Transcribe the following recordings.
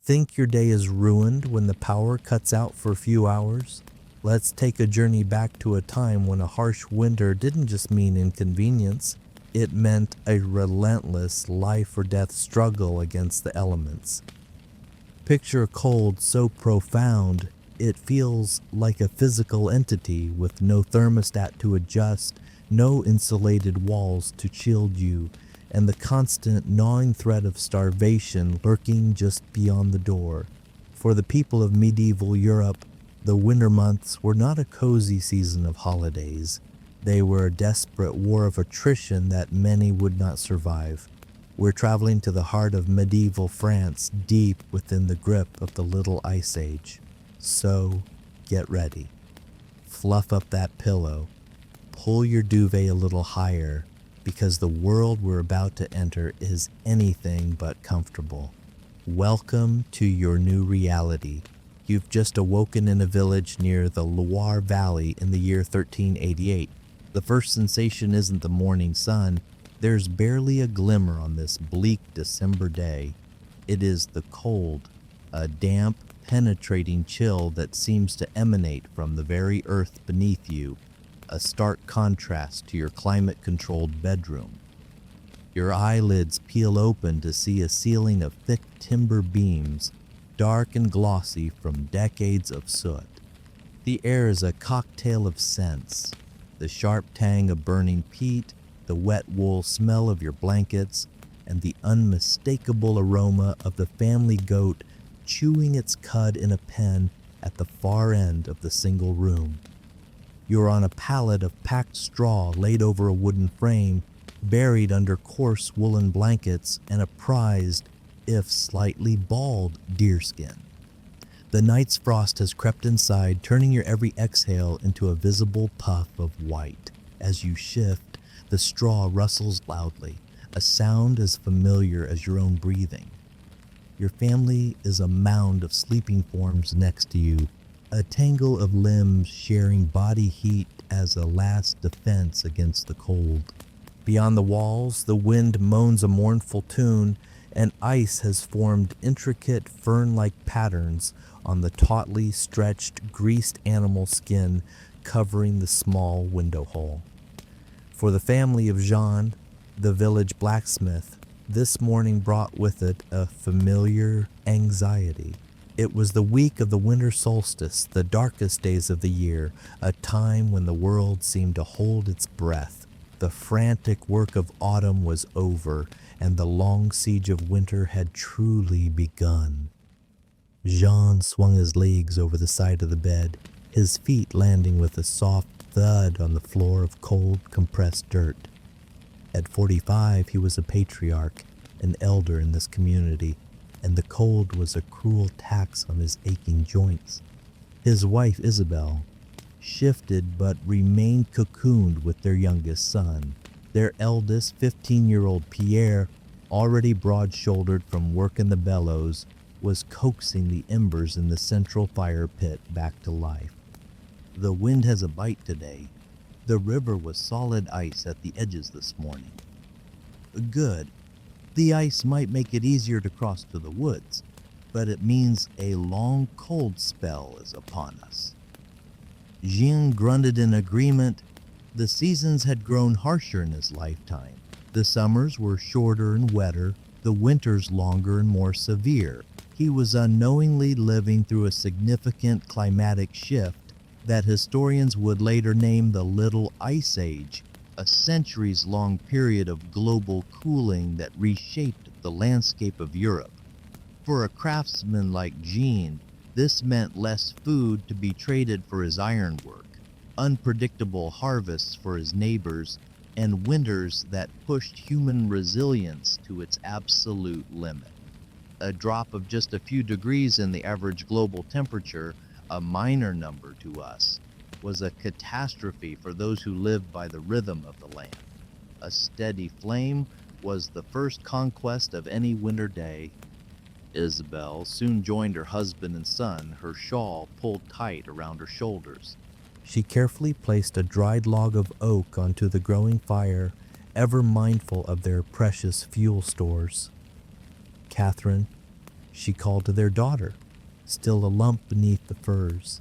Think your day is ruined when the power cuts out for a few hours? Let's take a journey back to a time when a harsh winter didn't just mean inconvenience, it meant a relentless life or death struggle against the elements. Picture a cold so profound it feels like a physical entity with no thermostat to adjust, no insulated walls to shield you, and the constant gnawing threat of starvation lurking just beyond the door. For the people of medieval Europe, the winter months were not a cozy season of holidays. They were a desperate war of attrition that many would not survive. We're traveling to the heart of medieval France, deep within the grip of the Little Ice Age. So, get ready. Fluff up that pillow. Pull your duvet a little higher, because the world we're about to enter is anything but comfortable. Welcome to your new reality. You've just awoken in a village near the Loire Valley in the year 1388. The first sensation isn't the morning sun. There's barely a glimmer on this bleak December day. It is the cold, a damp, penetrating chill that seems to emanate from the very earth beneath you, a stark contrast to your climate-controlled bedroom. Your eyelids peel open to see a ceiling of thick timber beams, dark and glossy from decades of soot. The air is a cocktail of scents, the sharp tang of burning peat, the wet wool smell of your blankets, and the unmistakable aroma of the family goat chewing its cud in a pen at the far end of the single room. You're on a pallet of packed straw laid over a wooden frame, buried under coarse woolen blankets and a prized, if slightly bald, deerskin. The night's frost has crept inside, turning your every exhale into a visible puff of white. As you shift, the straw rustles loudly, a sound as familiar as your own breathing. Your family is a mound of sleeping forms next to you, a tangle of limbs sharing body heat as a last defense against the cold. Beyond the walls, the wind moans a mournful tune, and ice has formed intricate fern-like patterns on the tautly stretched, greased animal skin covering the small window hole. For the family of Jean, the village blacksmith, this morning brought with it a familiar anxiety. It was the week of the winter solstice, the darkest days of the year, a time when the world seemed to hold its breath. The frantic work of autumn was over, and the long siege of winter had truly begun. Jean swung his legs over the side of the bed, his feet landing with a soft thud on the floor of cold, compressed dirt. At 45, he was a patriarch, an elder in this community, and the cold was a cruel tax on his aching joints. His wife, Isabel, shifted but remained cocooned with their youngest son. Their eldest, 15-year-old Pierre, already broad-shouldered from work in the bellows, was coaxing the embers in the central fire pit back to life. The wind has a bite today. The river was solid ice at the edges this morning. Good. The ice might make it easier to cross to the woods, but it means a long cold spell is upon us. Jean grunted in agreement. The seasons had grown harsher in his lifetime. The summers were shorter and wetter, the winters longer and more severe. He was unknowingly living through a significant climatic shift that historians would later name the Little Ice Age, a centuries-long period of global cooling that reshaped the landscape of Europe. For a craftsman like Jean, this meant less food to be traded for his ironwork, unpredictable harvests for his neighbors, and winters that pushed human resilience to its absolute limit. A drop of just a few degrees in the average global temperature, a minor number to us, was a catastrophe for those who lived by the rhythm of the land. A steady flame was the first conquest of any winter day. Isabel soon joined her husband and son, her shawl pulled tight around her shoulders. She carefully placed a dried log of oak onto the growing fire, ever mindful of their precious fuel stores. Catherine, She called to their daughter, still a lump beneath the furs.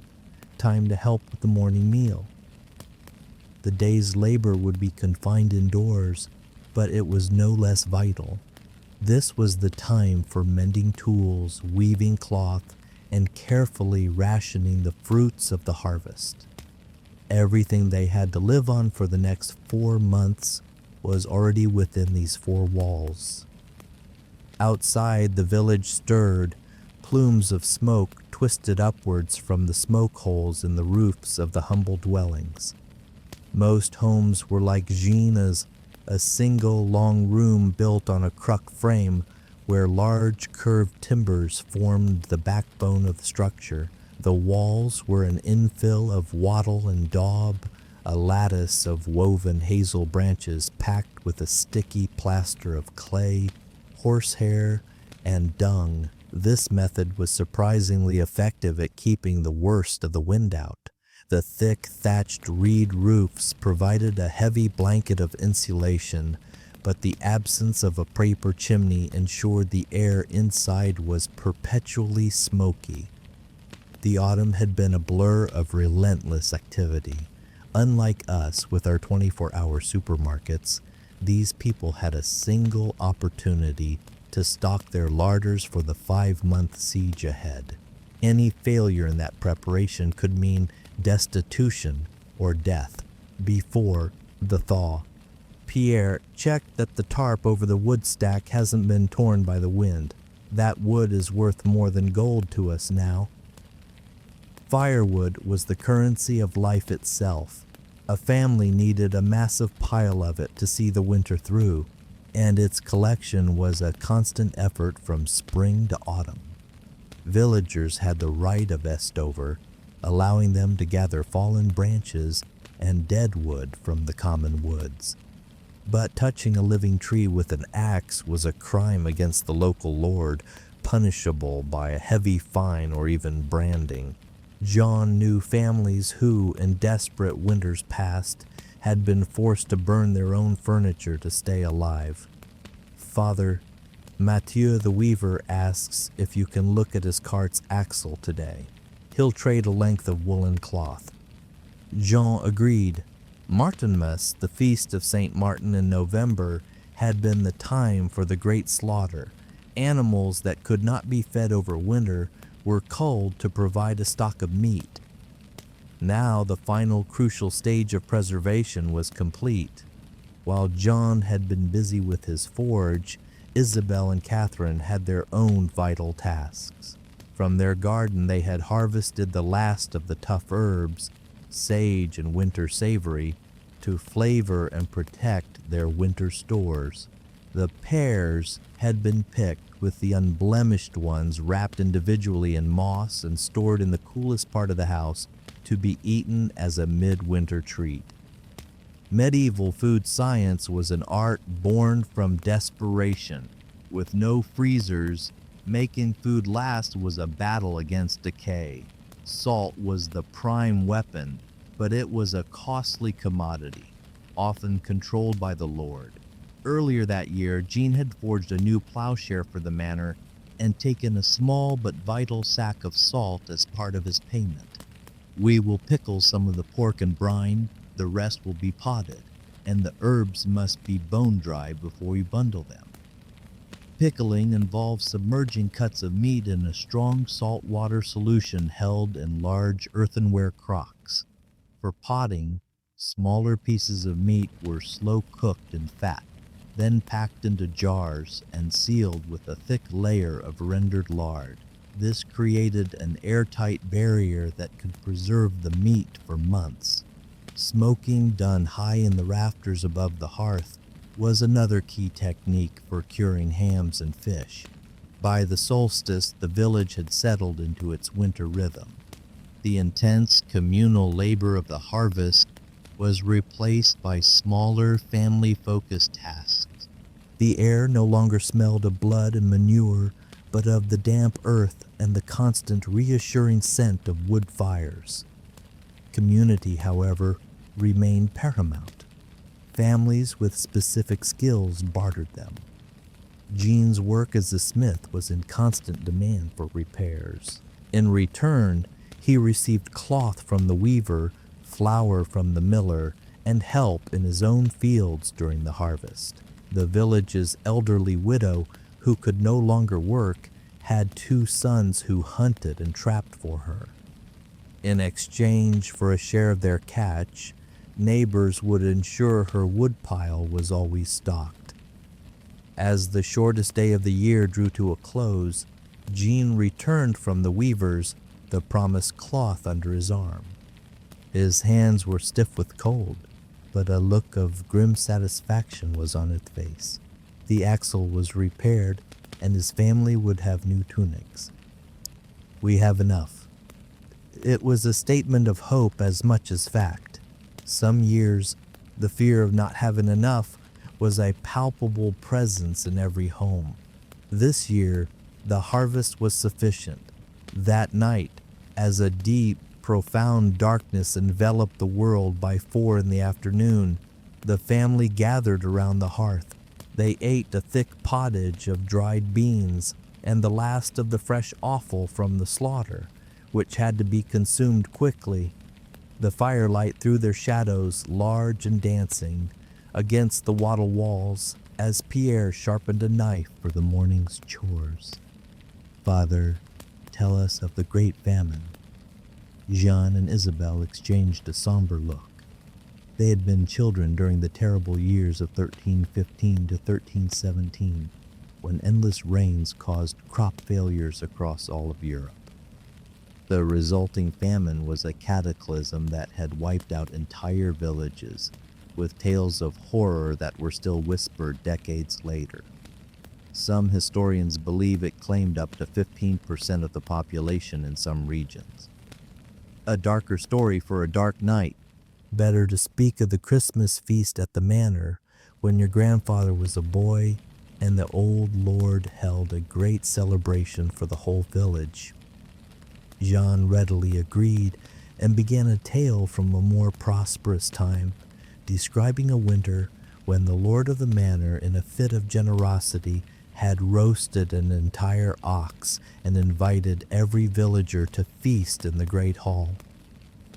Time to help with the morning meal. The day's labor would be confined indoors, but it was no less vital. This was the time for mending tools, weaving cloth, and carefully rationing the fruits of the harvest. Everything they had to live on for the next 4 months was already within these 4 walls. Outside, the village stirred. Plumes of smoke twisted upwards from the smoke holes in the roofs of the humble dwellings. Most homes were like Gina's, a single long room built on a cruck frame where large curved timbers formed the backbone of the structure. The walls were an infill of wattle-and-daub, a lattice of woven hazel branches packed with a sticky plaster of clay, horsehair, and dung. This method was surprisingly effective at keeping the worst of the wind out. The thick thatched reed roofs provided a heavy blanket of insulation, but the absence of a paper chimney ensured the air inside was perpetually smoky. The autumn had been a blur of relentless activity. Unlike us with our 24-hour supermarkets, these people had a single opportunity to stock their larders for the 5-month siege ahead. Any failure in that preparation could mean destitution or death before the thaw. Pierre, check that the tarp over the wood stack hasn't been torn by the wind. That wood is worth more than gold to us now. Firewood was the currency of life itself. A family needed a massive pile of it to see the winter through, and its collection was a constant effort from spring to autumn. Villagers had the right of Estover, allowing them to gather fallen branches and dead wood from the common woods. But touching a living tree with an axe was a crime against the local lord, punishable by a heavy fine or even branding. John knew families who, in desperate winters past, had been forced to burn their own furniture to stay alive. Father, Mathieu the weaver asks if you can look at his cart's axle today. He'll trade a length of woolen cloth. Jean agreed. Martinmas, the feast of St. Martin in November, had been the time for the great slaughter. Animals that could not be fed over winter were culled to provide a stock of meat. Now the final crucial stage of preservation was complete. While John had been busy with his forge, Isabel and Catherine had their own vital tasks. From their garden they had harvested the last of the tough herbs, sage and winter savory, to flavor and protect their winter stores. The pears had been picked, with the unblemished ones wrapped individually in moss and stored in the coolest part of the house to be eaten as a midwinter treat. Medieval food science was an art born from desperation. With no freezers, making food last was a battle against decay. Salt was the prime weapon, but it was a costly commodity, often controlled by the lord. Earlier that year, Jean had forged a new plowshare for the manor and taken a small but vital sack of salt as part of his payment. We will pickle some of the pork and brine, the rest will be potted, and the herbs must be bone dry before we bundle them. Pickling involves submerging cuts of meat in a strong salt water solution held in large earthenware crocks. For potting, smaller pieces of meat were slow cooked in fat, then packed into jars and sealed with a thick layer of rendered lard. This created an airtight barrier that could preserve the meat for months. Smoking done high in the rafters above the hearth was another key technique for curing hams and fish. By the solstice, the village had settled into its winter rhythm. The intense communal labor of the harvest was replaced by smaller family-focused tasks. The air no longer smelled of blood and manure, but of the damp earth and the constant reassuring scent of wood fires. Community, however, remained paramount. Families with specific skills bartered them. Jean's work as a smith was in constant demand for repairs. In return, he received cloth from the weaver, flour from the miller, and help in his own fields during the harvest. The village's elderly widow, who could no longer work, had 2 sons who hunted and trapped for her. In exchange for a share of their catch, neighbors would ensure her woodpile was always stocked. As the shortest day of the year drew to a close, Jean returned from the weavers, the promised cloth under his arm. His hands were stiff with cold, but a look of grim satisfaction was on his face. The axle was repaired, and his family would have new tunics. "We have enough." It was a statement of hope as much as fact. Some years, the fear of not having enough was a palpable presence in every home. This year, the harvest was sufficient. That night, as a deep, profound darkness enveloped the world by 4 in the afternoon, the family gathered around the hearth. They ate a thick pottage of dried beans and the last of the fresh offal from the slaughter, which had to be consumed quickly. The firelight threw their shadows, large and dancing, against the wattle walls as Pierre sharpened a knife for the morning's chores. "Father, tell us of the great famine." Jean and Isabel exchanged a somber look. They had been children during the terrible years of 1315 to 1317, when endless rains caused crop failures across all of Europe. The resulting famine was a cataclysm that had wiped out entire villages, with tales of horror that were still whispered decades later. Some historians believe it claimed up to 15% of the population in some regions. A darker story for a dark night. Better to speak of the Christmas feast at the manor when your grandfather was a boy and the old lord held a great celebration for the whole village. Jean readily agreed and began a tale from a more prosperous time, describing a winter when the lord of the manor, in a fit of generosity, had roasted an entire ox and invited every villager to feast in the great hall.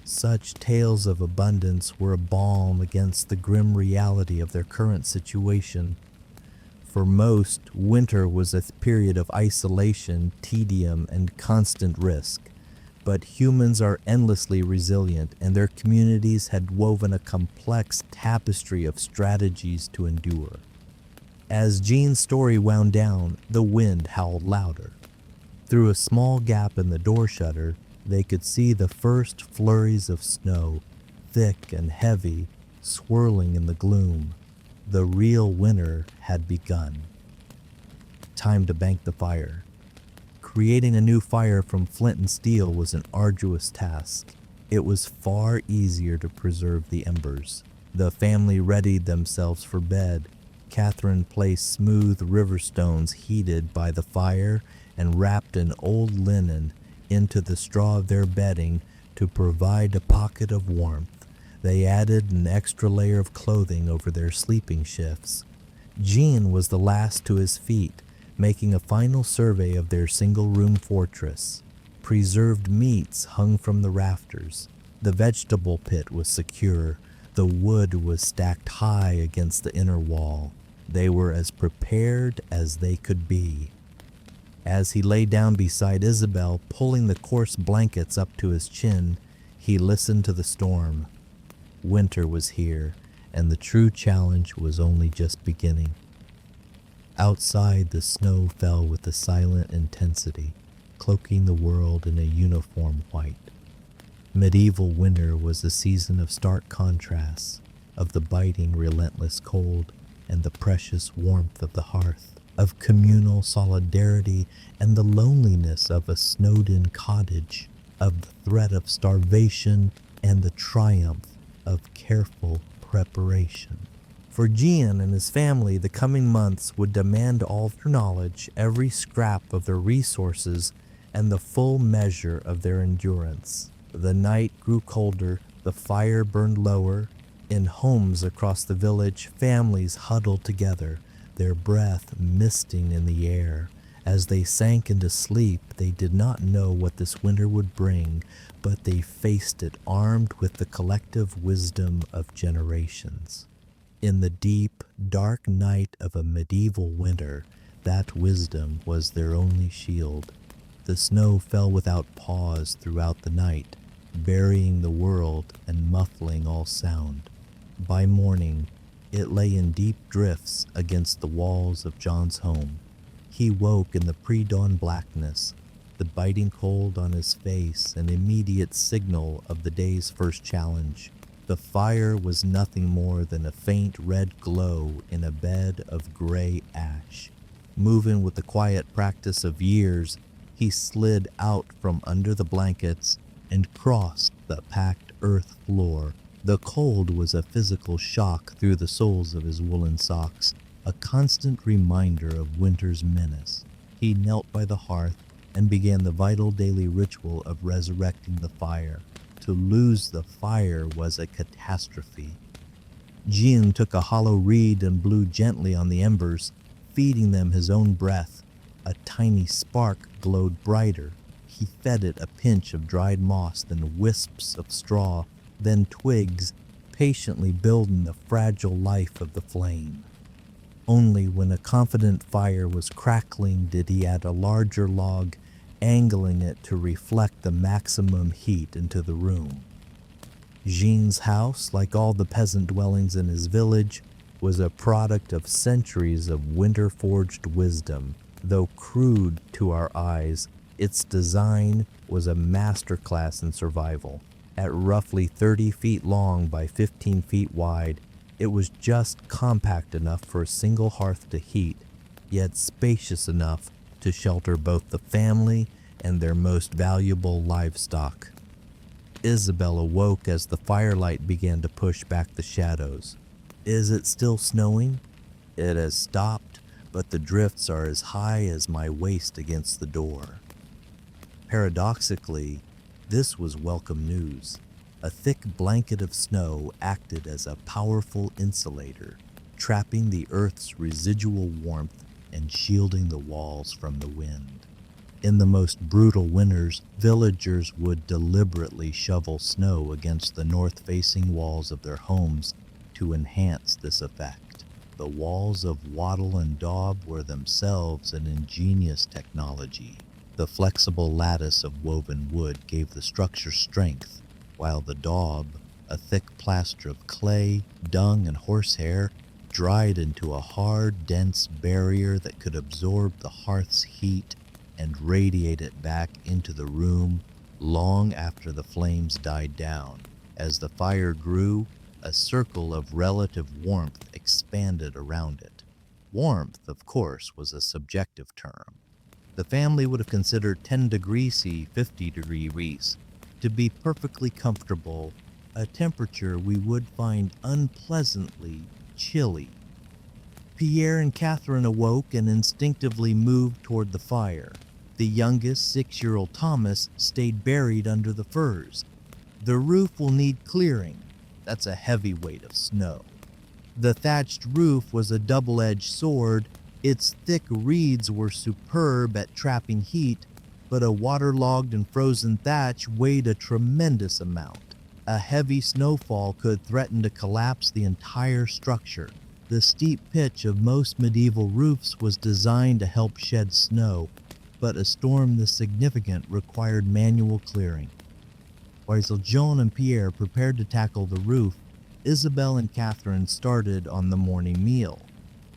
Such tales of abundance were a balm against the grim reality of their current situation. For most, winter was a period of isolation, tedium, and constant risk. But humans are endlessly resilient, and their communities had woven a complex tapestry of strategies to endure. As Jean's story wound down, the wind howled louder. Through a small gap in the door shutter, they could see the first flurries of snow, thick and heavy, swirling in the gloom. The real winter had begun. Time to bank the fire. Creating a new fire from flint and steel was an arduous task. It was far easier to preserve the embers. The family readied themselves for bed. Catherine placed smooth river stones heated by the fire and wrapped in old linen into the straw of their bedding to provide a pocket of warmth. They added an extra layer of clothing over their sleeping shifts. Jean was the last to his feet, making a final survey of their single-room fortress. Preserved meats hung from the rafters. The vegetable pit was secure. The wood was stacked high against the inner wall. They were as prepared as they could be. As he lay down beside Isabel, pulling the coarse blankets up to his chin, he listened to the storm. Winter was here, and the true challenge was only just beginning. Outside, the snow fell with a silent intensity, cloaking the world in a uniform white. Medieval winter was a season of stark contrasts, of the biting, relentless cold and the precious warmth of the hearth, of communal solidarity and the loneliness of a snowed-in cottage, of the threat of starvation and the triumph of careful preparation. For Jean and his family, the coming months would demand all their knowledge, every scrap of their resources, and the full measure of their endurance. The night grew colder, the fire burned lower. In homes across the village, families huddled together, their breath misting in the air. As they sank into sleep, they did not know what this winter would bring, but they faced it armed with the collective wisdom of generations. In the deep, dark night of a medieval winter, that wisdom was their only shield. The snow fell without pause throughout the night, burying the world and muffling all sound. By morning, it lay in deep drifts against the walls of John's home. He woke in the pre-dawn blackness, the biting cold on his face an immediate signal of the day's first challenge. The fire was nothing more than a faint red glow in a bed of gray ash. Moving with the quiet practice of years, he slid out from under the blankets and crossed the packed earth floor. The cold was a physical shock through the soles of his woolen socks, a constant reminder of winter's menace. He knelt by the hearth and began the vital daily ritual of resurrecting the fire. To lose the fire was a catastrophe. Jean took a hollow reed and blew gently on the embers, feeding them his own breath. A tiny spark glowed brighter. He fed it a pinch of dried moss, then wisps of straw, then twigs, patiently building the fragile life of the flame. Only when a confident fire was crackling did he add a larger log, angling it to reflect the maximum heat into the room. Jean's house, like all the peasant dwellings in his village, was a product of centuries of winter-forged wisdom. Though crude to our eyes, its design was a masterclass in survival. At roughly 30 feet long by 15 feet wide, it was just compact enough for a single hearth to heat, yet spacious enough to shelter both the family and their most valuable livestock. Isabel awoke as the firelight began to push back the shadows. Is it still snowing? It has stopped, but the drifts are as high as my waist against the door. Paradoxically, this was welcome news. A thick blanket of snow acted as a powerful insulator, trapping the earth's residual warmth and shielding the walls from the wind. In the most brutal winters, villagers would deliberately shovel snow against the north-facing walls of their homes to enhance this effect. The walls of wattle-and-daub were themselves an ingenious technology. The flexible lattice of woven wood gave the structure strength, while the daub, a thick plaster of clay, dung, and horsehair, dried into a hard, dense barrier that could absorb the hearth's heat and radiate it back into the room long after the flames died down. As the fire grew, a circle of relative warmth expanded around it. Warmth, of course, was a subjective term. The family would have considered 10 degrees C, 50 degrees to be perfectly comfortable, a temperature we would find unpleasantly chilly. Pierre and Catherine awoke and instinctively moved toward the fire. The youngest, 6-year-old Thomas, stayed buried under the furs. The roof will need clearing. That's a heavy weight of snow. The thatched roof was a double-edged sword. Its thick reeds were superb at trapping heat, but a waterlogged and frozen thatch weighed a tremendous amount. A heavy snowfall could threaten to collapse the entire structure. The steep pitch of most medieval roofs was designed to help shed snow, but a storm this significant required manual clearing. While Jean and Pierre prepared to tackle the roof, Isabel and Catherine started on the morning meal.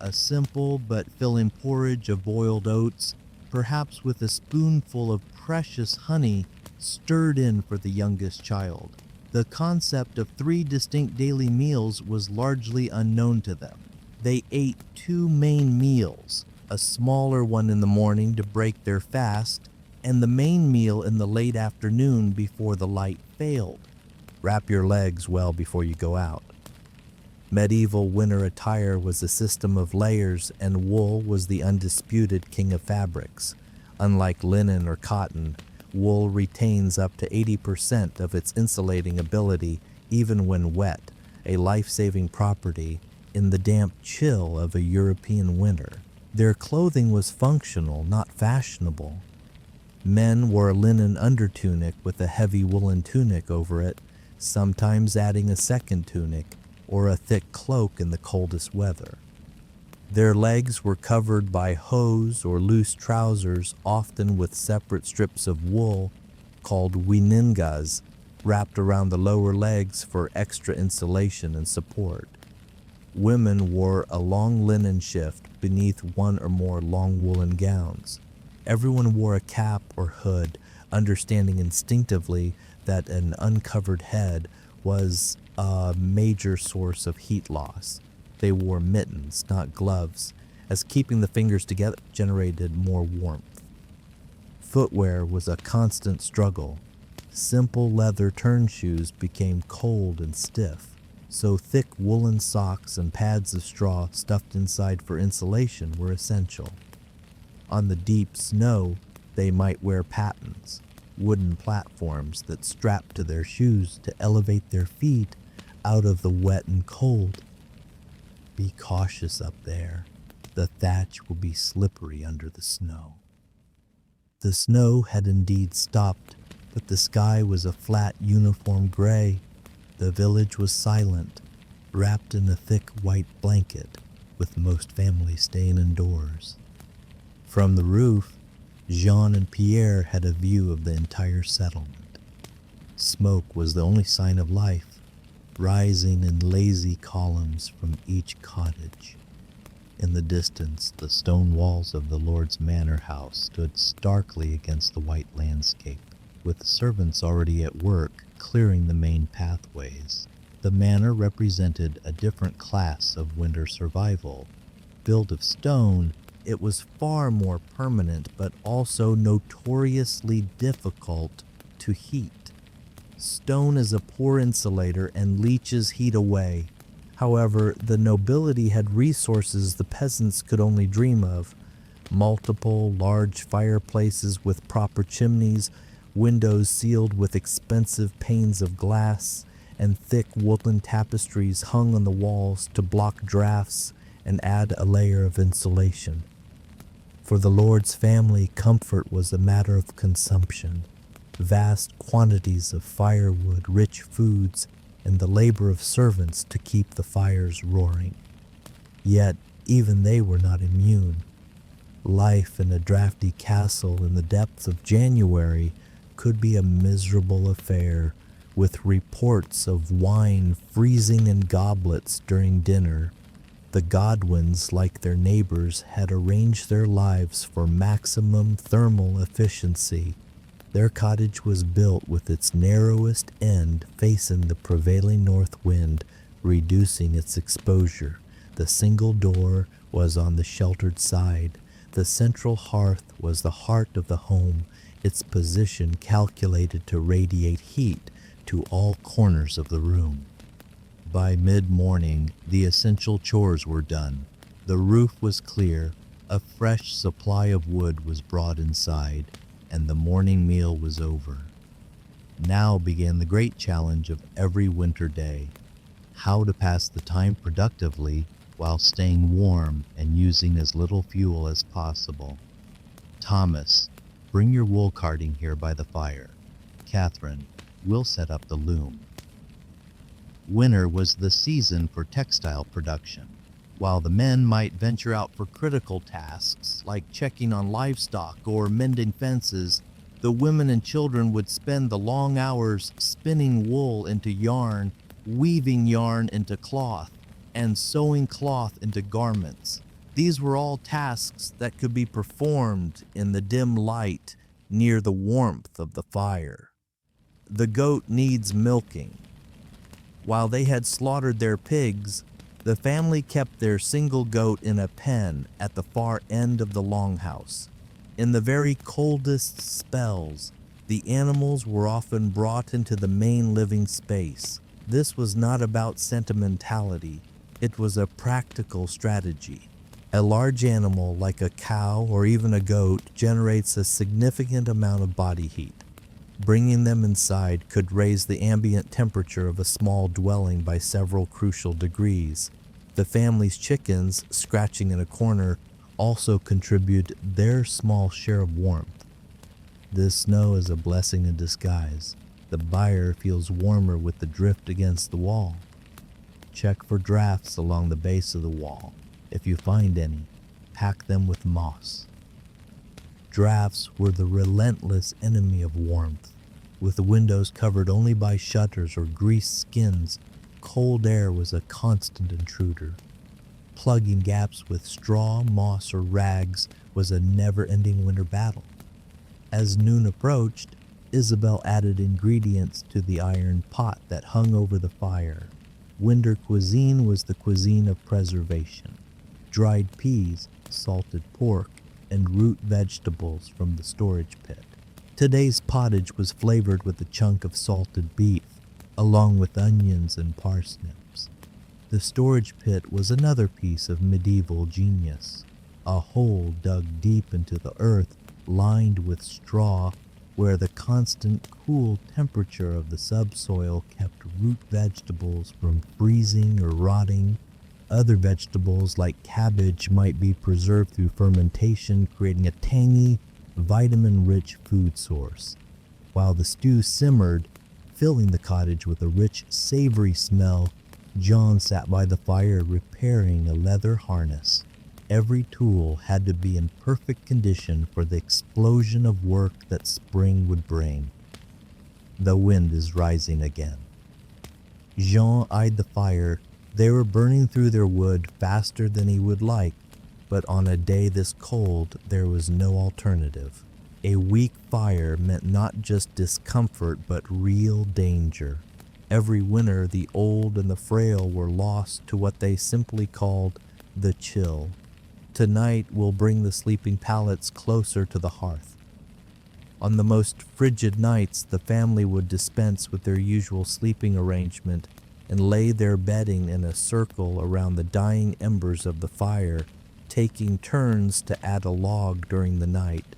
A simple but filling porridge of boiled oats, perhaps with a spoonful of precious honey stirred in for the youngest child. The concept of 3 distinct daily meals was largely unknown to them. They ate 2 main meals, a smaller one in the morning to break their fast, and the main meal in the late afternoon before the light failed. Wrap your legs well before you go out. Medieval winter attire was a system of layers, and wool was the undisputed king of fabrics. Unlike linen or cotton, wool retains up to 80% of its insulating ability even when wet, a life-saving property in the damp chill of a European winter. Their clothing was functional, not fashionable. Men wore a linen undertunic with a heavy woolen tunic over it, sometimes adding a second tunic or a thick cloak in the coldest weather. Their legs were covered by hose or loose trousers, often with separate strips of wool called winingas wrapped around the lower legs for extra insulation and support. Women wore a long linen shift beneath one or more long woolen gowns. Everyone wore a cap or hood, understanding instinctively that an uncovered head was a major source of heat loss. They wore mittens, not gloves, as keeping the fingers together generated more warmth. Footwear was a constant struggle. Simple leather turn shoes became cold and stiff, so thick woolen socks and pads of straw stuffed inside for insulation were essential. On the deep snow, they might wear pattens, wooden platforms that strapped to their shoes to elevate their feet out of the wet and cold. Be cautious up there. The thatch will be slippery under the snow. The snow had indeed stopped, but the sky was a flat, uniform gray. The village was silent, wrapped in a thick white blanket, with most families staying indoors. From the roof, Jean and Pierre had a view of the entire settlement. Smoke was the only sign of life, rising in lazy columns from each cottage. In the distance, the stone walls of the Lord's manor house stood starkly against the white landscape, with servants already at work clearing the main pathways. The manor represented a different class of winter survival. Built of stone, it was far more permanent, but also notoriously difficult to heat. Stone is a poor insulator and leaches heat away. However, the nobility had resources the peasants could only dream of. Multiple large fireplaces with proper chimneys, windows sealed with expensive panes of glass, and thick woolen tapestries hung on the walls to block drafts and add a layer of insulation. For the Lord's family, comfort was a matter of consumption. Vast quantities of firewood, rich foods, and the labor of servants to keep the fires roaring. Yet, even they were not immune. Life in a drafty castle in the depths of January could be a miserable affair, with reports of wine freezing in goblets during dinner. The Godwins, like their neighbors, had arranged their lives for maximum thermal efficiency. Their cottage was built with its narrowest end facing the prevailing north wind, reducing its exposure. The single door was on the sheltered side. The central hearth was the heart of the home, its position calculated to radiate heat to all corners of the room. By mid-morning, the essential chores were done. The roof was clear, a fresh supply of wood was brought inside, and the morning meal was over. Now began the great challenge of every winter day: how to pass the time productively while staying warm and using as little fuel as possible. Thomas, bring your wool carding here by the fire. Catherine, we'll set up the loom. Winter was the season for textile production. While the men might venture out for critical tasks like checking on livestock or mending fences, the women and children would spend the long hours spinning wool into yarn, weaving yarn into cloth, and sewing cloth into garments. These were all tasks that could be performed in the dim light near the warmth of the fire. The goat needs milking. While they had slaughtered their pigs, the family kept their single goat in a pen at the far end of the longhouse. In the very coldest spells, the animals were often brought into the main living space. This was not about sentimentality. It was a practical strategy. A large animal like a cow or even a goat generates a significant amount of body heat. Bringing them inside could raise the ambient temperature of a small dwelling by several crucial degrees. The family's chickens, scratching in a corner, also contribute their small share of warmth. This snow is a blessing in disguise. The buyer feels warmer with the drift against the wall. Check for drafts along the base of the wall. If you find any, pack them with moss. Drafts were the relentless enemy of warmth. With the windows covered only by shutters or greased skins, cold air was a constant intruder. Plugging gaps with straw, moss, or rags was a never-ending winter battle. As noon approached, Isabel added ingredients to the iron pot that hung over the fire. Winter cuisine was the cuisine of preservation. Dried peas, salted pork, and root vegetables from the storage pit. Today's pottage was flavored with a chunk of salted beef, along with onions and parsnips. The storage pit was another piece of medieval genius, a hole dug deep into the earth, lined with straw, where the constant cool temperature of the subsoil kept root vegetables from freezing or rotting. Other vegetables like cabbage might be preserved through fermentation, creating a tangy, vitamin-rich food source. While the stew simmered, filling the cottage with a rich, savory smell, John sat by the fire repairing a leather harness. Every tool had to be in perfect condition for the explosion of work that spring would bring. The wind is rising again. Jean eyed the fire. They were burning through their wood faster than he would like, but on a day this cold, there was no alternative. A weak fire meant not just discomfort, but real danger. Every winter, the old and the frail were lost to what they simply called the chill. Tonight will bring the sleeping pallets closer to the hearth. On the most frigid nights, the family would dispense with their usual sleeping arrangement and lay their bedding in a circle around the dying embers of the fire, taking turns to add a log during the night.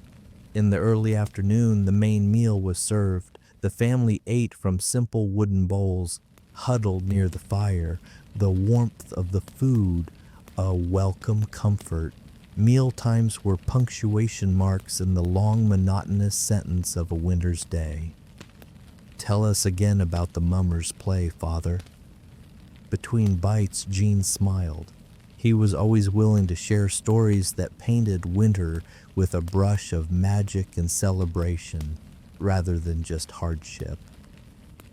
In the early afternoon, the main meal was served. The family ate from simple wooden bowls, huddled near the fire, the warmth of the food a welcome comfort. Meal times were punctuation marks in the long monotonous sentence of a winter's day. Tell us again about the mummers' play, Father. Between bites, Jean smiled. He was always willing to share stories that painted winter with a brush of magic and celebration, rather than just hardship.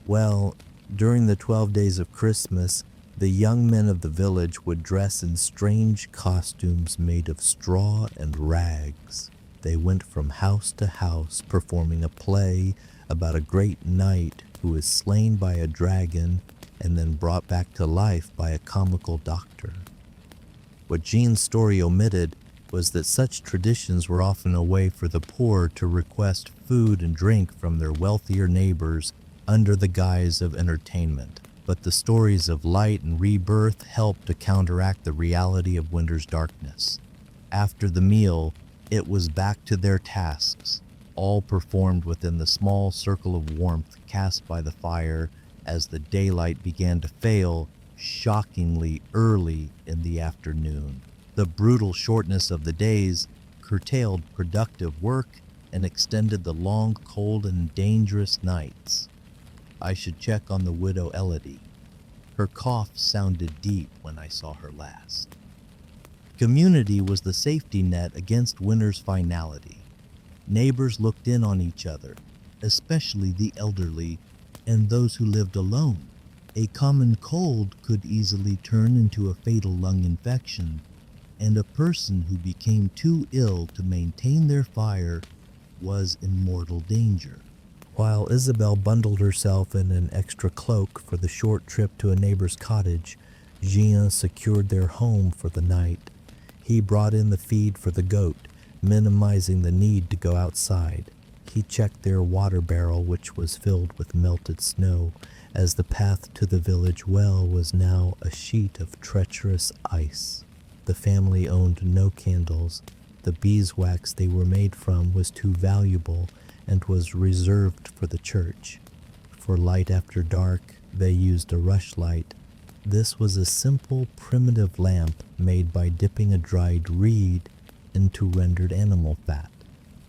Well, during the 12 days of Christmas, the young men of the village would dress in strange costumes made of straw and rags. They went from house to house performing a play about a great knight who is slain by a dragon and then brought back to life by a comical doctor. What Jean's story omitted was that such traditions were often a way for the poor to request food and drink from their wealthier neighbors under the guise of entertainment. But the stories of light and rebirth helped to counteract the reality of winter's darkness. After the meal, it was back to their tasks, all performed within the small circle of warmth cast by the fire as the daylight began to fail shockingly early in the afternoon. The brutal shortness of the days curtailed productive work and extended the long, cold, and dangerous nights. I should check on the widow Elodie. Her cough sounded deep when I saw her last. Community was the safety net against winter's finality. Neighbors looked in on each other, especially the elderly and those who lived alone. A common cold could easily turn into a fatal lung infection, and a person who became too ill to maintain their fire was in mortal danger. While Isabel bundled herself in an extra cloak for the short trip to a neighbor's cottage, Jean secured their home for the night. He brought in the feed for the goat, minimizing the need to go outside. He checked their water barrel, which was filled with melted snow, as the path to the village well was now a sheet of treacherous ice. The family owned no candles. The beeswax they were made from was too valuable and was reserved for the church. For light after dark, they used a rushlight. This was a simple, primitive lamp made by dipping a dried reed into rendered animal fat.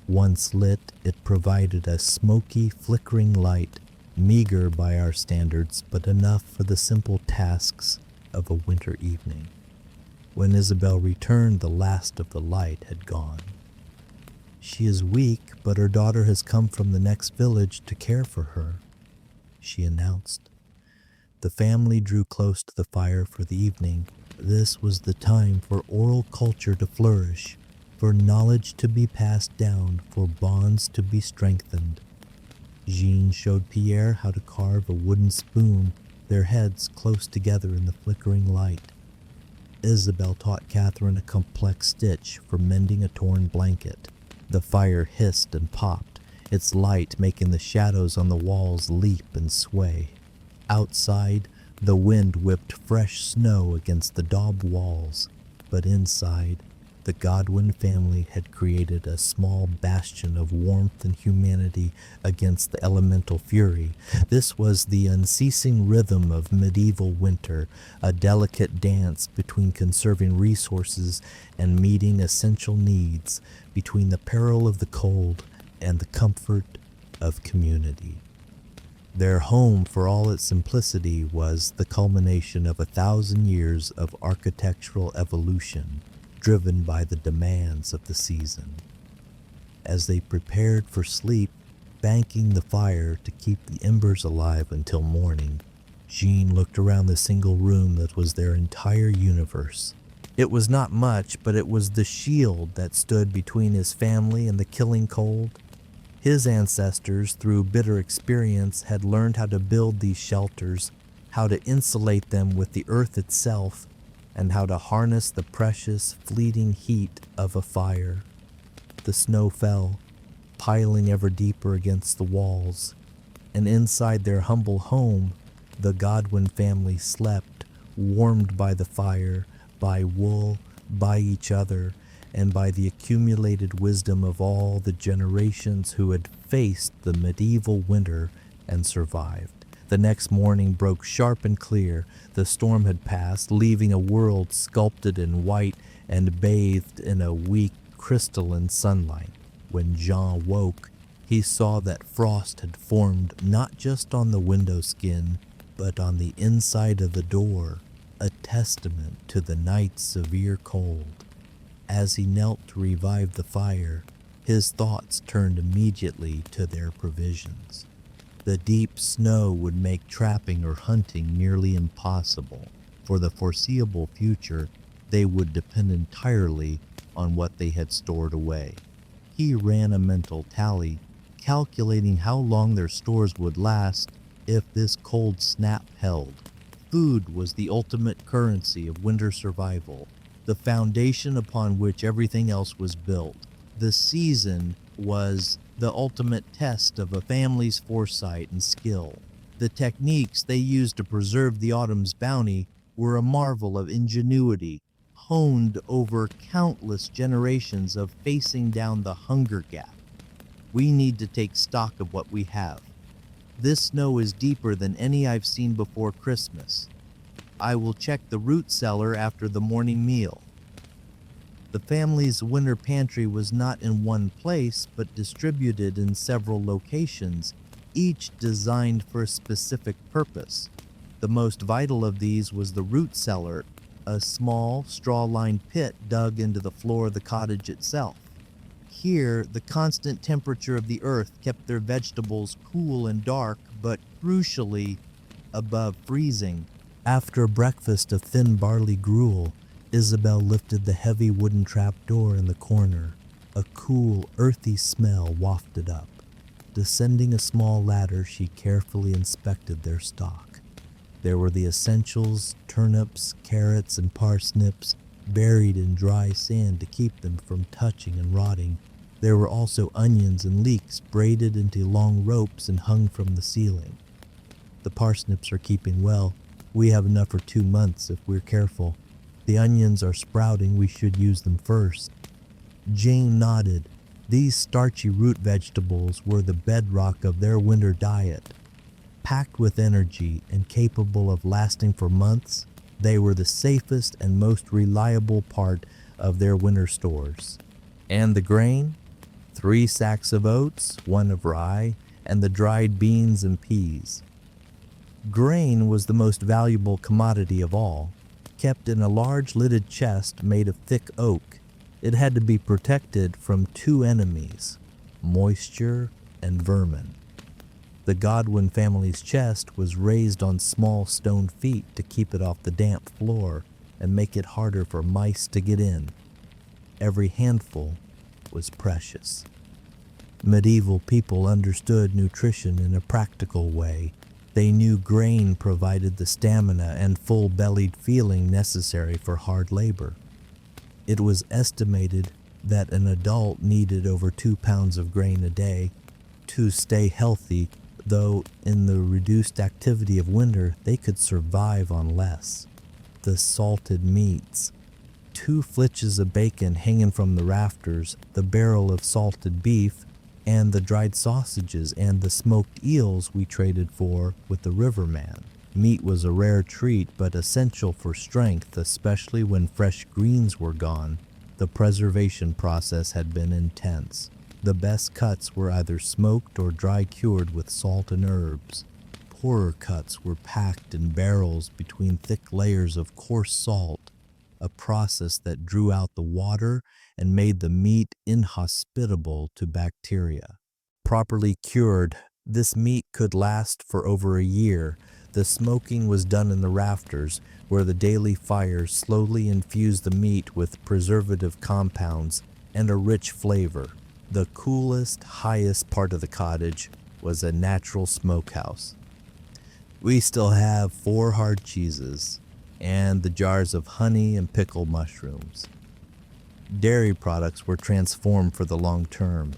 Once lit, it provided a smoky, flickering light, meager by our standards, but enough for the simple tasks of a winter evening. When Isabel returned, the last of the light had gone. "She is weak, but her daughter has come from the next village to care for her," she announced. The family drew close to the fire for the evening. This was the time for oral culture to flourish, for knowledge to be passed down, for bonds to be strengthened. Jean showed Pierre how to carve a wooden spoon, their heads close together in the flickering light. Isabel taught Catherine a complex stitch for mending a torn blanket. The fire hissed and popped, its light making the shadows on the walls leap and sway. Outside, the wind whipped fresh snow against the daub walls, but inside, the Godwin family had created a small bastion of warmth and humanity against the elemental fury. This was the unceasing rhythm of medieval winter, a delicate dance between conserving resources and meeting essential needs, between the peril of the cold and the comfort of community. Their home, for all its simplicity, was the culmination of 1,000 years of architectural evolution, driven by the demands of the season. As they prepared for sleep, banking the fire to keep the embers alive until morning, Jean looked around the single room that was their entire universe. It was not much, but it was the shield that stood between his family and the killing cold. His ancestors, through bitter experience, had learned how to build these shelters, how to insulate them with the earth itself, and how to harness the precious, fleeting heat of a fire. The snow fell, piling ever deeper against the walls, and inside their humble home, the Godwin family slept, warmed by the fire, by wool, by each other, and by the accumulated wisdom of all the generations who had faced the medieval winter and survived. The next morning broke sharp and clear. The storm had passed, leaving a world sculpted in white and bathed in a weak crystalline sunlight. When Jean woke, he saw that frost had formed not just on the window skin, but on the inside of the door, a testament to the night's severe cold. As he knelt to revive the fire, his thoughts turned immediately to their provisions. The deep snow would make trapping or hunting nearly impossible. For the foreseeable future, they would depend entirely on what they had stored away. He ran a mental tally, calculating how long their stores would last if this cold snap held. Food was the ultimate currency of winter survival, the foundation upon which everything else was built. The season was the ultimate test of a family's foresight and skill. The techniques they used to preserve the autumn's bounty were a marvel of ingenuity, honed over countless generations of facing down the hunger gap. We need to take stock of what we have. This snow is deeper than any I've seen before Christmas. I will check the root cellar after the morning meal. The family's winter pantry was not in one place, but distributed in several locations, each designed for a specific purpose. The most vital of these was the root cellar, a small, straw-lined pit dug into the floor of the cottage itself. Here, the constant temperature of the earth kept their vegetables cool and dark, but crucially, above freezing. After a breakfast of thin barley gruel, Isabel lifted the heavy wooden trapdoor in the corner. A cool, earthy smell wafted up. Descending a small ladder, she carefully inspected their stock. There were the essentials, turnips, carrots, and parsnips, buried in dry sand to keep them from touching and rotting. There were also onions and leeks braided into long ropes and hung from the ceiling. The parsnips are keeping well. We have enough for 2 months if we're careful. The onions are sprouting, we should use them first. Jane nodded. These starchy root vegetables were the bedrock of their winter diet. Packed with energy and capable of lasting for months, They were the safest and most reliable part of their winter stores. And the grain? 3 sacks of oats, 1 of rye, and the dried beans and peas. Grain was the most valuable commodity of all, kept in a large lidded chest made of thick oak. It had to be protected from 2 enemies, moisture and vermin. The Godwin family's chest was raised on small stone feet to keep it off the damp floor and make it harder for mice to get in. Every handful was precious. Medieval people understood nutrition in a practical way. They knew grain provided the stamina and full-bellied feeling necessary for hard labor. It was estimated that an adult needed over 2 pounds of grain a day to stay healthy, though in the reduced activity of winter, they could survive on less. The salted meats, 2 flitches of bacon hanging from the rafters, the barrel of salted beef, and the dried sausages and the smoked eels we traded for with the riverman. Meat was a rare treat, but essential for strength, especially when fresh greens were gone. The preservation process had been intense. The best cuts were either smoked or dry cured with salt and herbs. Poorer cuts were packed in barrels between thick layers of coarse salt, a process that drew out the water and made the meat inhospitable to bacteria. Properly cured, this meat could last for over a year. The smoking was done in the rafters, where the daily fires slowly infused the meat with preservative compounds and a rich flavor. The coolest, highest part of the cottage was a natural smokehouse. We still have 4 hard cheeses and the jars of honey and pickled mushrooms. Dairy products were transformed for the long term.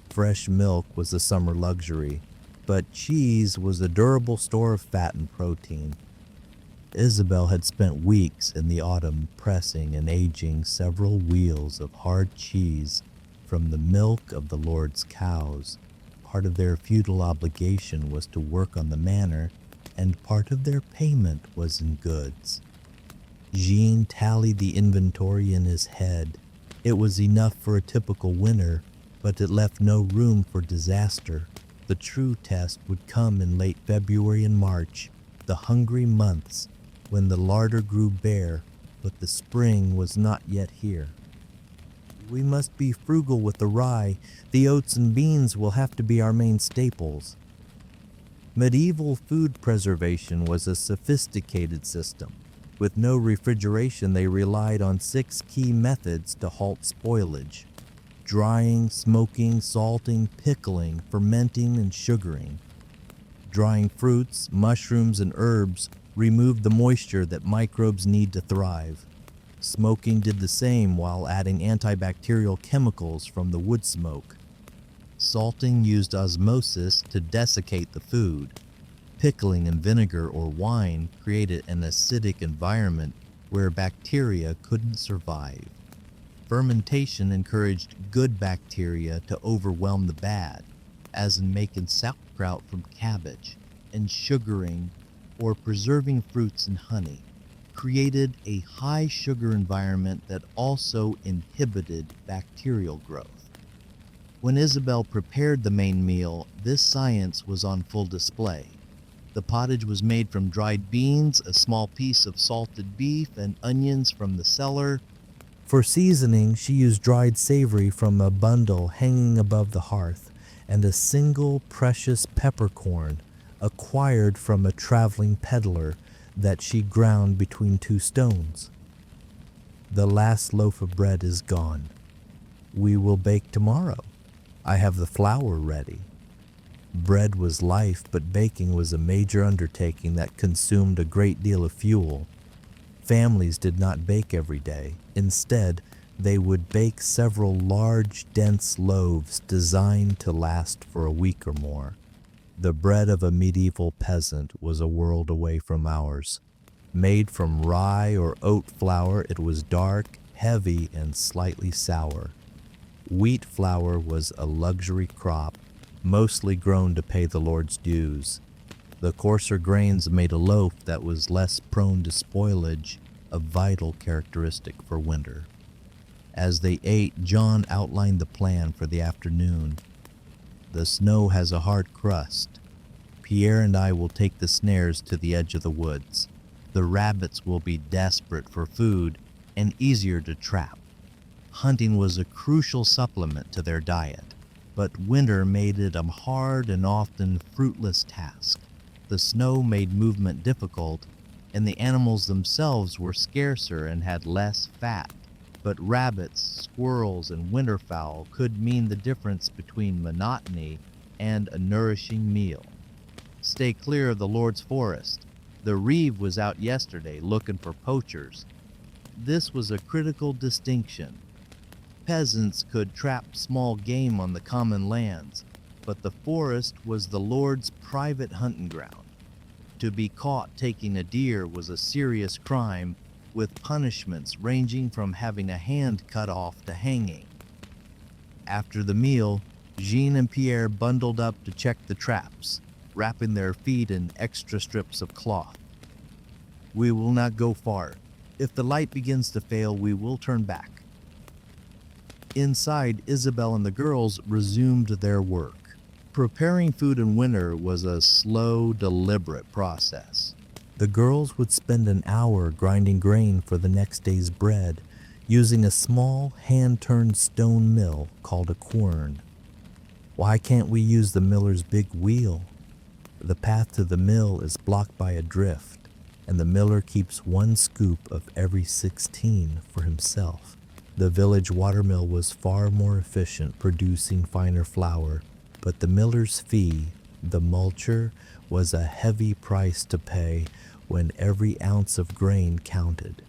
Fresh milk was a summer luxury, but cheese was a durable store of fat and protein. Isabel had spent weeks in the autumn pressing and aging several wheels of hard cheese from the milk of the Lord's cows. Part of their feudal obligation was to work on the manor, and part of their payment was in goods. Jean tallied the inventory in his head. It was enough for a typical winter, but it left no room for disaster. The true test would come in late February and March, the hungry months when the larder grew bare, but the spring was not yet here. We must be frugal with the rye. The oats and beans will have to be our main staples. Medieval food preservation was a sophisticated system. With no refrigeration, they relied on 6 key methods to halt spoilage: drying, smoking, salting, pickling, fermenting, and sugaring. Drying fruits, mushrooms, and herbs removed the moisture that microbes need to thrive. Smoking did the same while adding antibacterial chemicals from the wood smoke. Salting used osmosis to desiccate the food. Pickling in vinegar or wine created an acidic environment where bacteria couldn't survive. Fermentation encouraged good bacteria to overwhelm the bad, as in making sauerkraut from cabbage, and sugaring or preserving fruits in honey created a high sugar environment that also inhibited bacterial growth. When Isabel prepared the main meal, this science was on full display. The pottage was made from dried beans, a small piece of salted beef, and onions from the cellar. For seasoning, she used dried savory from a bundle hanging above the hearth, and a single precious peppercorn acquired from a traveling peddler that she ground between 2 stones. The last loaf of bread is gone. We will bake tomorrow. I have the flour ready. Bread was life, but baking was a major undertaking that consumed a great deal of fuel. Families did not bake every day. Instead, they would bake several large, dense loaves designed to last for a week or more. The bread of a medieval peasant was a world away from ours. Made from rye or oat flour, it was dark, heavy, and slightly sour. Wheat flour was a luxury crop, mostly grown to pay the Lord's dues. The coarser grains made a loaf that was less prone to spoilage, a vital characteristic for winter. As they ate, John outlined the plan for the afternoon. The snow has a hard crust. Pierre and I will take the snares to the edge of the woods. The rabbits will be desperate for food and easier to trap. Hunting was a crucial supplement to their diet, but winter made it a hard and often fruitless task. The snow made movement difficult, and the animals themselves were scarcer and had less fat. But rabbits, squirrels, and winterfowl could mean the difference between monotony and a nourishing meal. Stay clear of the Lord's forest. The reeve was out yesterday looking for poachers. This was a critical distinction. Peasants could trap small game on the common lands, but the forest was the Lord's private hunting ground. To be caught taking a deer was a serious crime, with punishments ranging from having a hand cut off to hanging. After the meal, Jean and Pierre bundled up to check the traps, wrapping their feet in extra strips of cloth. We will not go far. If the light begins to fail, we will turn back. Inside, Isabel and the girls resumed their work. Preparing food in winter was a slow, deliberate process. The girls would spend an hour grinding grain for the next day's bread, using a small, hand-turned stone mill called a quern. Why can't we use the miller's big wheel? The path to the mill is blocked by a drift, and the miller keeps one scoop of every 16 for himself. The village watermill was far more efficient, producing finer flour, but the miller's fee, the mulcher, was a heavy price to pay when every ounce of grain counted.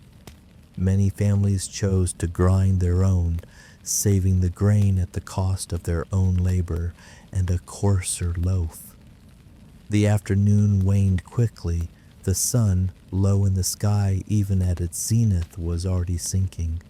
Many families chose to grind their own, saving the grain at the cost of their own labor and a coarser loaf. The afternoon waned quickly. The sun, low in the sky even at its zenith, was already sinking.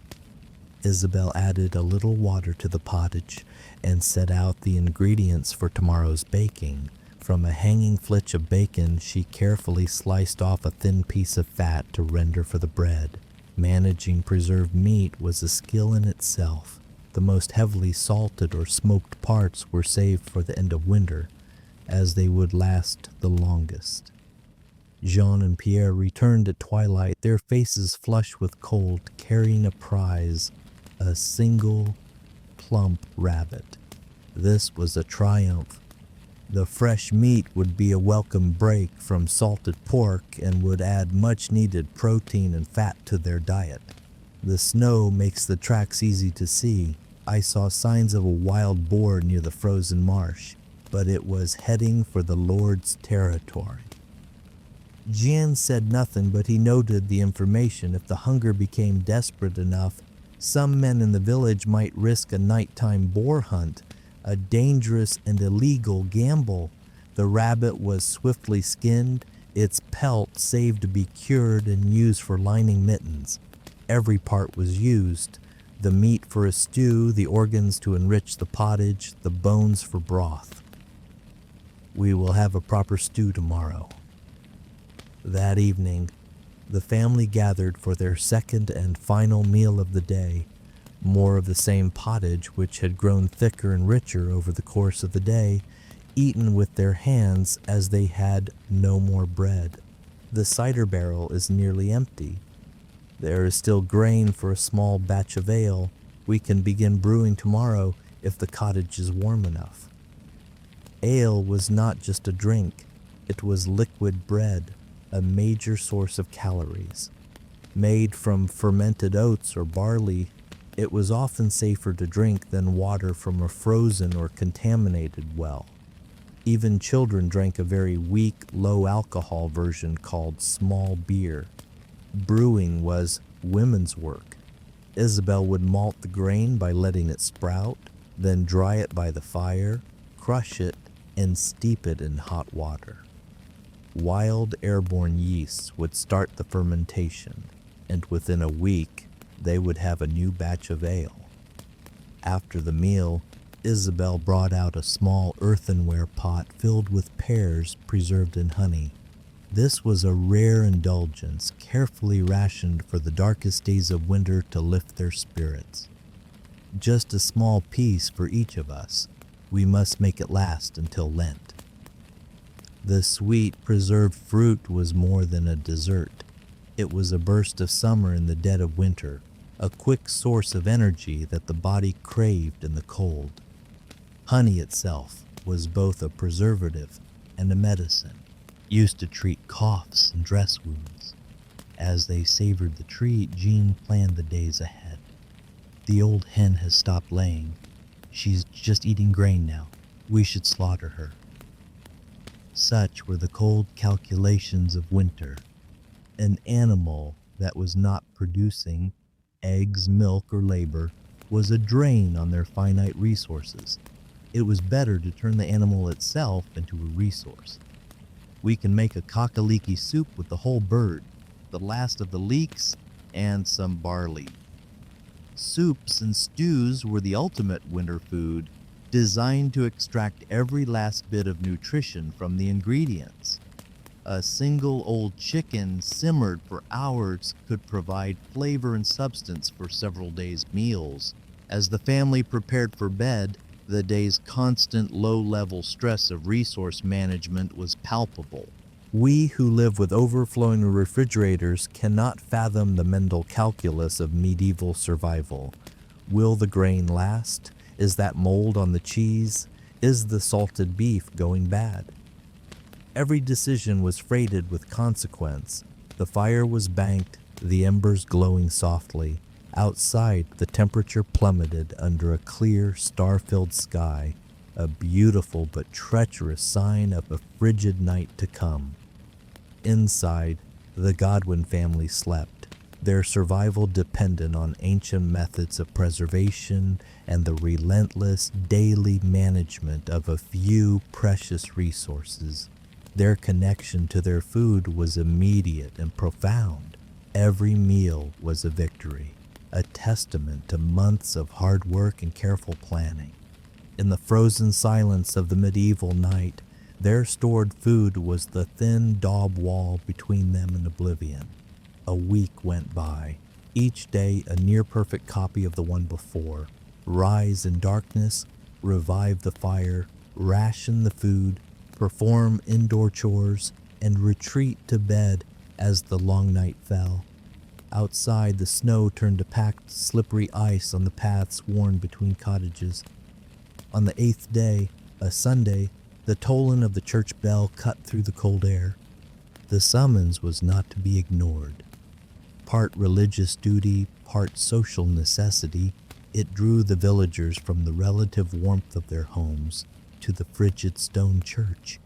Isabel added a little water to the pottage and set out the ingredients for tomorrow's baking. From a hanging flitch of bacon, she carefully sliced off a thin piece of fat to render for the bread. Managing preserved meat was a skill in itself. The most heavily salted or smoked parts were saved for the end of winter, as they would last the longest. Jean and Pierre returned at twilight, their faces flushed with cold, carrying a prize, a single, plump rabbit. This was a triumph. The fresh meat would be a welcome break from salted pork and would add much-needed protein and fat to their diet. The snow makes the tracks easy to see. I saw signs of a wild boar near the frozen marsh, but it was heading for the Lord's territory. Jean said nothing, but he noted the information. If the hunger became desperate enough, some men in the village might risk a nighttime boar hunt, a dangerous and illegal gamble. The rabbit was swiftly skinned, its pelt saved to be cured and used for lining mittens. Every part was used: the meat for a stew, the organs to enrich the pottage, the bones for broth. We will have a proper stew tomorrow. That evening, the family gathered for their second and final meal of the day. More of the same pottage, which had grown thicker and richer over the course of the day, eaten with their hands as they had no more bread. The cider barrel is nearly empty. There is still grain for a small batch of ale. We can begin brewing tomorrow if the cottage is warm enough. Ale was not just a drink, it was liquid bread, a major source of calories. Made from fermented oats or barley, it was often safer to drink than water from a frozen or contaminated well. Even children drank a very weak, low-alcohol version called small beer. Brewing was women's work. Isabel would malt the grain by letting it sprout, then dry it by the fire, crush it, and steep it in hot water. Wild airborne yeasts would start the fermentation, and within a week, they would have a new batch of ale. After the meal, Isabel brought out a small earthenware pot filled with pears preserved in honey. This was a rare indulgence, carefully rationed for the darkest days of winter to lift their spirits. Just a small piece for each of us. We must make it last until Lent. The sweet, preserved fruit was more than a dessert. It was a burst of summer in the dead of winter, a quick source of energy that the body craved in the cold. Honey itself was both a preservative and a medicine, used to treat coughs and dress wounds. As they savored the treat, Jean planned the days ahead. The old hen has stopped laying. She's just eating grain now. We should slaughter her. Such were the cold calculations of winter. An animal that was not producing eggs, milk, or labor was a drain on their finite resources. It was better to turn the animal itself into a resource. We can make a cockaliki soup with the whole bird, the last of the leeks, and some barley. Soups and stews were the ultimate winter food, designed to extract every last bit of nutrition from the ingredients. A single old chicken simmered for hours could provide flavor and substance for several days' meals. As the family prepared for bed, the day's constant low-level stress of resource management was palpable. We who live with overflowing refrigerators cannot fathom the mental calculus of medieval survival. Will the grain last? Is that mold on the cheese? Is the salted beef going bad? Every decision was freighted with consequence. The fire was banked, the embers glowing softly. Outside, the temperature plummeted under a clear, star-filled sky, a beautiful but treacherous sign of a frigid night to come. Inside, the Godwin family slept, their survival dependent on ancient methods of preservation and the relentless daily management of a few precious resources. Their connection to their food was immediate and profound. Every meal was a victory, a testament to months of hard work and careful planning. In the frozen silence of the medieval night, their stored food was the thin daub wall between them and oblivion. A week went by, each day a near-perfect copy of the one before. Rise in darkness, revive the fire, ration the food, perform indoor chores, and retreat to bed as the long night fell. Outside, the snow turned to packed, slippery ice on the paths worn between cottages. On the 8th day, a Sunday, the tolling of the church bell cut through the cold air. The summons was not to be ignored. Part religious duty, part social necessity, it drew the villagers from the relative warmth of their homes to the frigid stone church.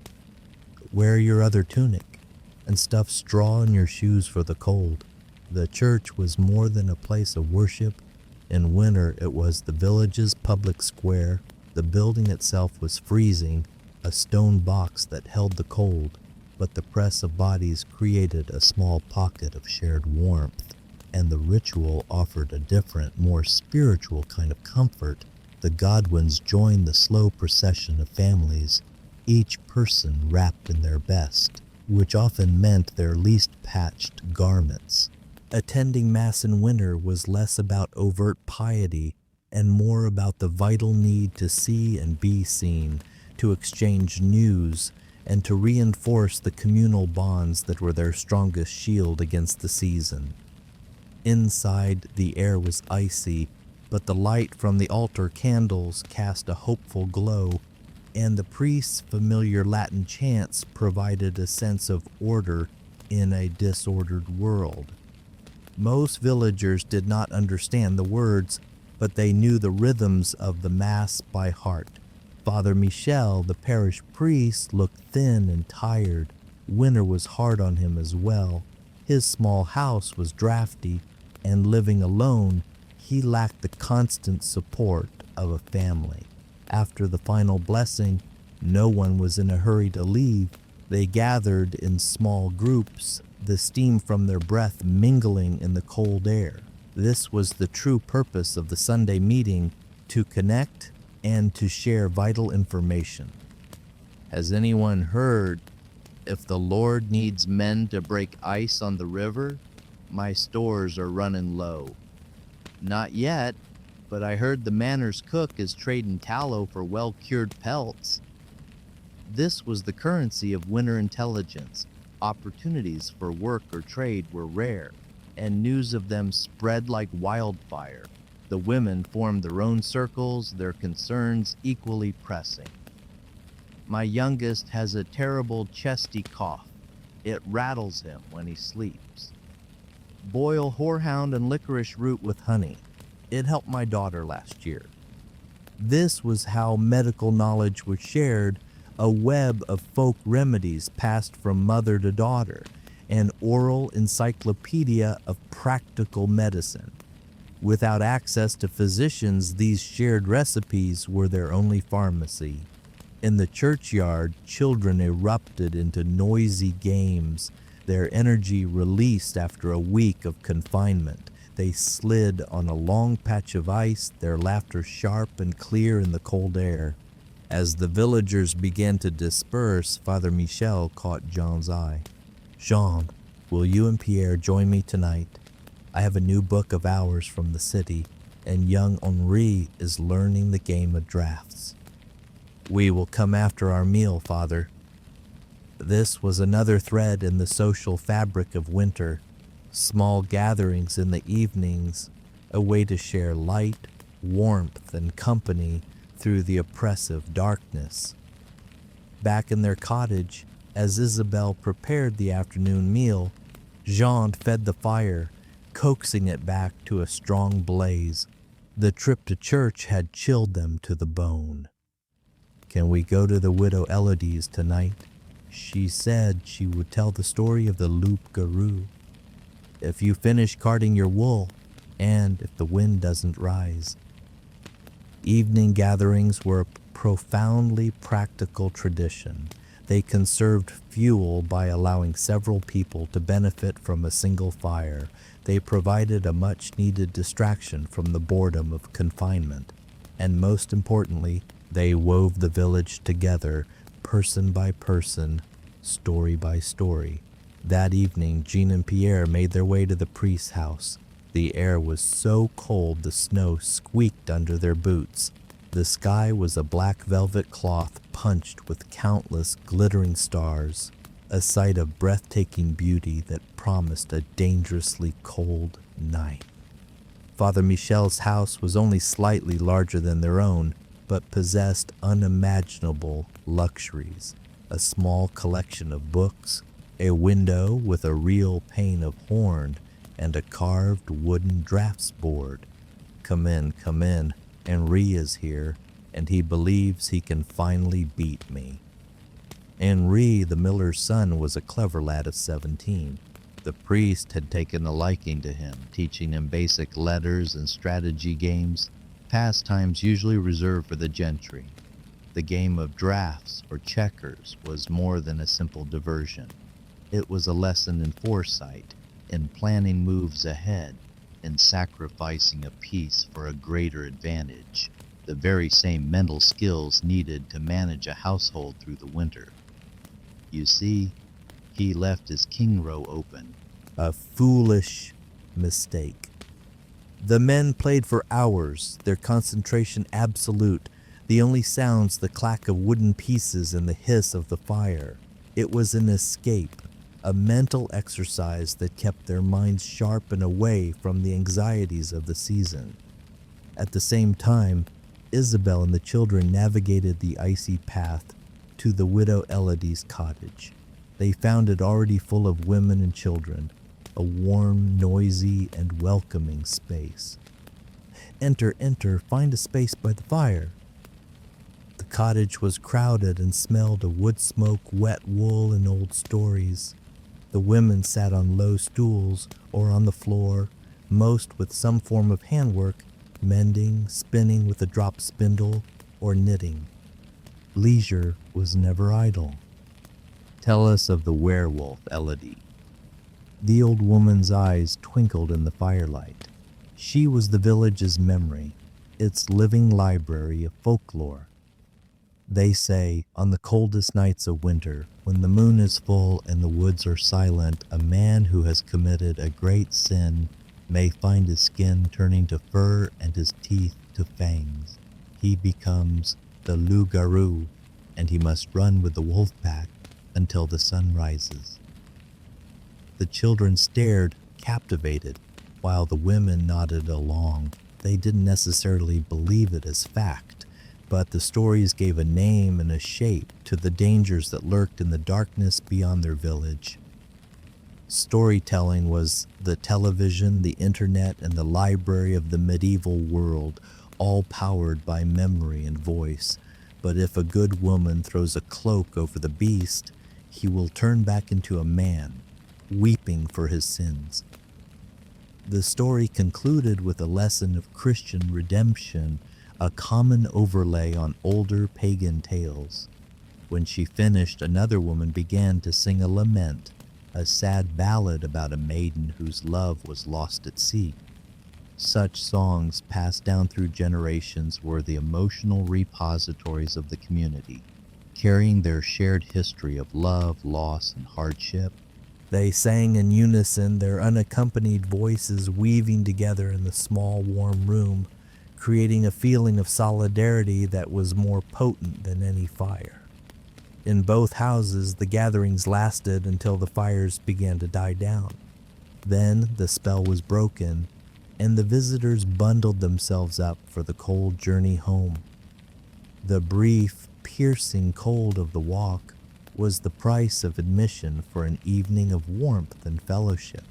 Wear your other tunic and stuff straw in your shoes for the cold. The church was more than a place of worship. In winter, it was the village's public square. The building itself was freezing, a stone box that held the cold, but the press of bodies created a small pocket of shared warmth, and the ritual offered a different, more spiritual kind of comfort. The Godwins joined the slow procession of families, each person wrapped in their best, which often meant their least patched garments. Attending Mass in winter was less about overt piety and more about the vital need to see and be seen, to exchange news, and to reinforce the communal bonds that were their strongest shield against the season. Inside, the air was icy, but the light from the altar candles cast a hopeful glow, and the priest's familiar Latin chants provided a sense of order in a disordered world. Most villagers did not understand the words, but they knew the rhythms of the Mass by heart. Father Michel, the parish priest, looked thin and tired. Winter was hard on him as well. His small house was drafty, and living alone, he lacked the constant support of a family. After the final blessing, no one was in a hurry to leave. They gathered in small groups, the steam from their breath mingling in the cold air. This was the true purpose of the Sunday meeting, to connect and to share vital information. Has anyone heard, if the Lord needs men to break ice on the river, my stores are running low? Not yet, but I heard the manor's cook is trading tallow for well-cured pelts. This was the currency of winter intelligence. Opportunities for work or trade were rare, and news of them spread like wildfire. The women formed their own circles, their concerns equally pressing. My youngest has a terrible chesty cough. It rattles him when he sleeps. Boil horehound and licorice root with honey. It helped my daughter last year. This was how medical knowledge was shared, a web of folk remedies passed from mother to daughter, an oral encyclopedia of practical medicine. Without access to physicians, these shared recipes were their only pharmacy. In the churchyard, children erupted into noisy games, their energy released after a week of confinement. They slid on a long patch of ice, their laughter sharp and clear in the cold air. As the villagers began to disperse, Father Michel caught Jean's eye. "Jean, will you and Pierre join me tonight? I have a new book of hours from the city, and young Henri is learning the game of drafts." "We will come after our meal, Father." This was another thread in the social fabric of winter. Small gatherings in the evenings, a way to share light, warmth, and company through the oppressive darkness. Back in their cottage, as Isabelle prepared the afternoon meal, Jean fed the fire, coaxing it back to a strong blaze. The trip to church had chilled them to the bone. "Can we go to the widow Elodie's tonight? She said she would tell the story of the loup-garou. If you finish carding your wool, and if the wind doesn't rise." Evening gatherings were a profoundly practical tradition. They conserved fuel by allowing several people to benefit from a single fire. They provided a much-needed distraction from the boredom of confinement. And most importantly, they wove the village together, person by person, story by story. That evening, Jean and Pierre made their way to the priest's house. The air was so cold the snow squeaked under their boots. The sky was a black velvet cloth punched with countless glittering stars, a sight of breathtaking beauty that promised a dangerously cold night. Father Michel's house was only slightly larger than their own, but possessed unimaginable luxuries. A small collection of books, a window with a real pane of horn, and a carved wooden drafts board. Come in, Henri is here, and he believes he can finally beat me." Henri, the miller's son, was a clever lad of 17. The priest had taken a liking to him, teaching him basic letters and strategy games, pastimes usually reserved for the gentry. The game of drafts, or checkers, was more than a simple diversion. It was a lesson in foresight, in planning moves ahead, in sacrificing a piece for a greater advantage, the very same mental skills needed to manage a household through the winter. You see, he left his king row open. A foolish mistake. The men played for hours, their concentration absolute, the only sounds the clack of wooden pieces and the hiss of the fire. It was an escape, a mental exercise that kept their minds sharp and away from the anxieties of the season. At the same time, Isabelle and the children navigated the icy path to the widow Elodie's cottage. They found it already full of women and children, a warm, noisy, and welcoming space. "Enter, find a space by the fire." The cottage was crowded and smelled of wood smoke, wet wool, and old stories. The women sat on low stools or on the floor, most with some form of handwork, mending, spinning with a drop spindle, or knitting. Leisure was never idle. "Tell us of the werewolf, Elodie." The old woman's eyes twinkled in the firelight. She was the village's memory. its living library of folklore. They say, on the coldest nights of winter, when the moon is full and the woods are silent, a man who has committed a great sin may find his skin turning to fur and his teeth to fangs. He becomes the loup-garou, and he must run with the wolf pack until the sun rises. The children stared, captivated, while the women nodded along. They didn't necessarily believe it as fact, but the stories gave a name and a shape to the dangers that lurked in the darkness beyond their village. Storytelling was the television, the internet, and the library of the medieval world, all powered by memory and voice. But if a good woman throws a cloak over the beast, he will turn back into a man, weeping for his sins. The story concluded with a lesson of Christian redemption, a common overlay on older pagan tales. When she finished, another woman began to sing a lament, a sad ballad about a maiden whose love was lost at sea. Such songs passed down through generations were the emotional repositories of the community, carrying their shared history of love, loss, and hardship. They sang in unison, their unaccompanied voices weaving together in the small, warm room, creating a feeling of solidarity that was more potent than any fire. In both houses, the gatherings lasted until the fires began to die down. Then the spell was broken, and the visitors bundled themselves up for the cold journey home. The brief, piercing cold of the walk was the price of admission for an evening of warmth and fellowship.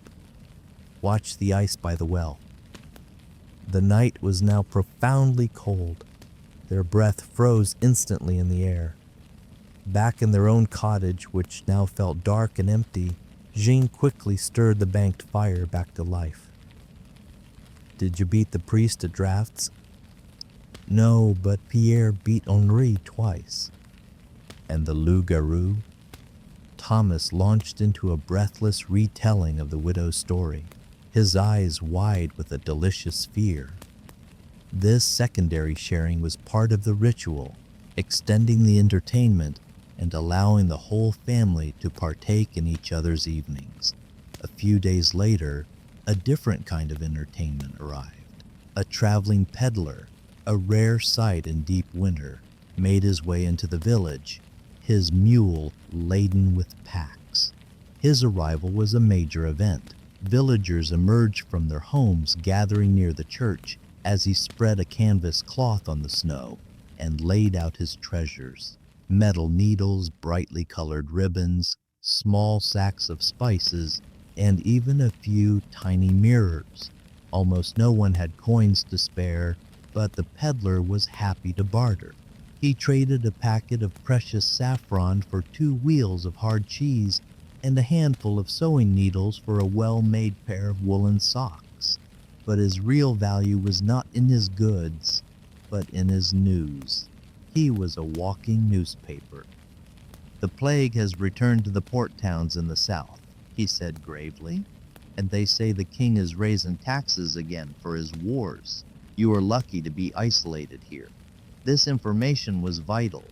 Watch the ice by the well. The night was now profoundly cold. Their breath froze instantly in the air. Back in their own cottage, which now felt dark and empty, Jean quickly stirred the banked fire back to life. "Did you beat the priest at drafts?" "No, but Pierre beat Henri twice." "And the loup-garou?" Thomas launched into a breathless retelling of the widow's story, his eyes wide with a delicious fear. This secondary sharing was part of the ritual, extending the entertainment and allowing the whole family to partake in each other's evenings. A few days later, a different kind of entertainment arrived. A traveling peddler, a rare sight in deep winter, made his way into the village, his mule laden with packs. His arrival was a major event. Villagers emerged from their homes, gathering near the church as he spread a canvas cloth on the snow and laid out his treasures: metal needles, brightly colored ribbons, small sacks of spices, and even a few tiny mirrors. Almost no one had coins to spare, but the peddler was happy to barter. He traded a packet of precious saffron for 2 wheels of hard cheese and a handful of sewing needles for a well-made pair of woolen socks. But his real value was not in his goods, but in his news. He was a walking newspaper. "The plague has returned to the port towns in the south," he said gravely, "and they say the king is raising taxes again for his wars. You are lucky to be isolated here." This information was vital.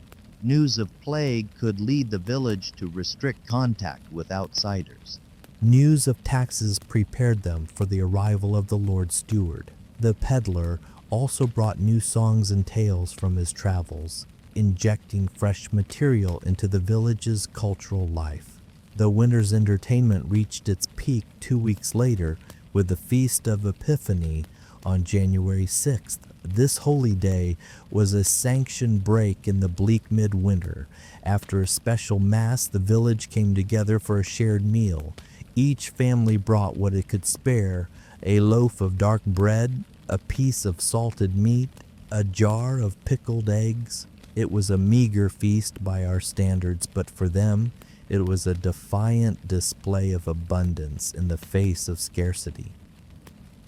News of plague could lead the village to restrict contact with outsiders. News of taxes prepared them for the arrival of the Lord Steward. The peddler also brought new songs and tales from his travels, injecting fresh material into the village's cultural life. The winter's entertainment reached its peak 2 weeks later with the Feast of Epiphany on January 6th. This holy day was a sanctioned break in the bleak midwinter. After a special mass, the village came together for a shared meal. Each family brought what it could spare: a loaf of dark bread, a piece of salted meat, a jar of pickled eggs. It was a meager feast by our standards, but for them, it was a defiant display of abundance in the face of scarcity.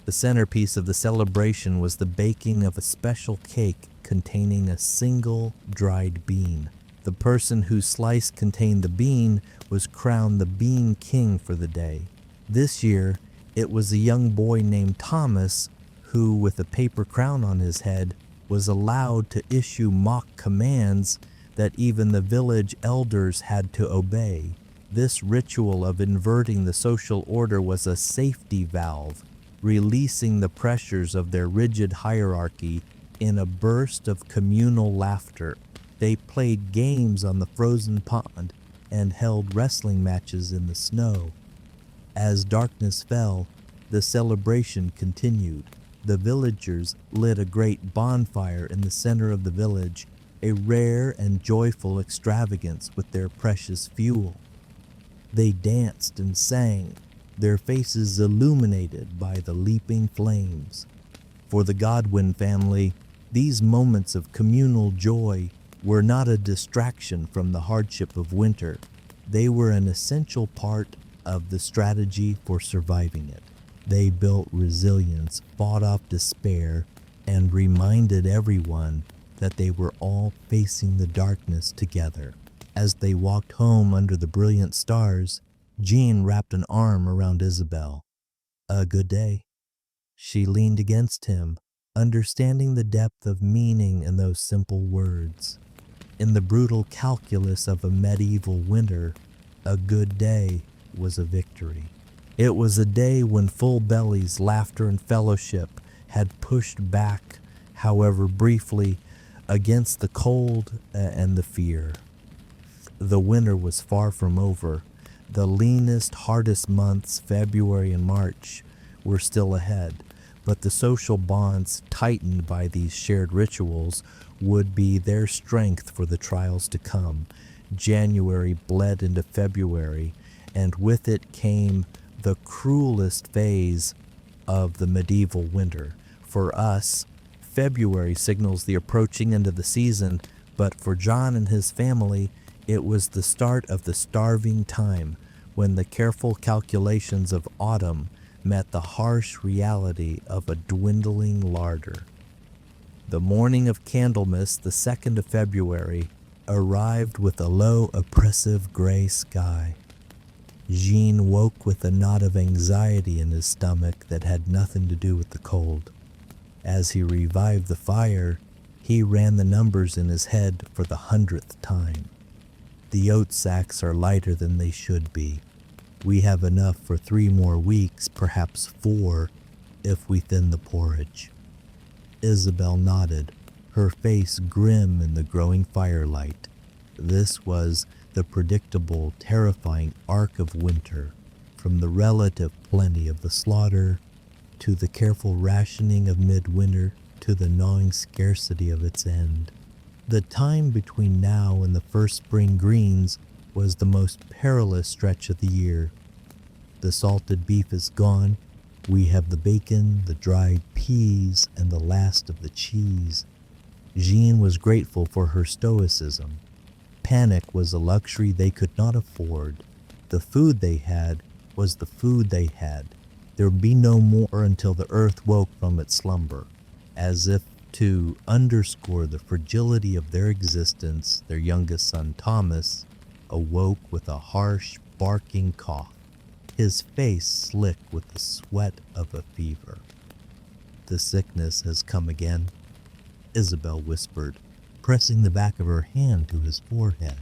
The centerpiece of the celebration was the baking of a special cake containing a single dried bean. The person whose slice contained the bean was crowned the Bean King for the day. This year, it was a young boy named Thomas who, with a paper crown on his head, was allowed to issue mock commands that even the village elders had to obey. This ritual of inverting the social order was a safety valve, releasing the pressures of their rigid hierarchy in a burst of communal laughter. They played games on the frozen pond and held wrestling matches in the snow. As darkness fell, the celebration continued. The villagers lit a great bonfire in the center of the village, a rare and joyful extravagance with their precious fuel. They danced and sang, their faces illuminated by the leaping flames. For the Godwin family, these moments of communal joy were not a distraction from the hardship of winter. They were an essential part of the strategy for surviving it. They built resilience, fought off despair, and reminded everyone that they were all facing the darkness together. As they walked home under the brilliant stars, Jean wrapped an arm around Isabel. "A good day." She leaned against him, understanding the depth of meaning in those simple words. In the brutal calculus of a medieval winter, a good day was a victory. It was a day when full bellies, laughter, and fellowship had pushed back, however briefly, against the cold and the fear. The winter was far from over. The leanest, hardest months, February and March, were still ahead, but the social bonds tightened by these shared rituals would be their strength for the trials to come. January bled into February, and with it came the cruelest phase of the medieval winter. For us, February signals the approaching end of the season, but for John and his family, it was the start of the starving time, when the careful calculations of autumn met the harsh reality of a dwindling larder. The morning of Candlemas, the 2nd of February, arrived with a low, oppressive gray sky. Jean woke with a knot of anxiety in his stomach that had nothing to do with the cold. As he revived the fire, he ran the numbers in his head for the 100th time. The oat sacks are lighter than they should be. We have enough for 3 more weeks, perhaps 4, if we thin the porridge. Isabel nodded, her face grim in the growing firelight. This was the predictable, terrifying arc of winter, from the relative plenty of the slaughter, to the careful rationing of midwinter, to the gnawing scarcity of its end. The time between now and the first spring greens was the most perilous stretch of the year. The salted beef is gone. We have the bacon, the dried peas, and the last of the cheese. Jean was grateful for her stoicism. Panic was a luxury they could not afford. The food they had was the food they had. There would be no more until the earth woke from its slumber. As if to underscore the fragility of their existence, their youngest son, Thomas, awoke with a harsh, barking cough, his face slick with the sweat of a fever. "The sickness has come again," Isabel whispered, pressing the back of her hand to his forehead.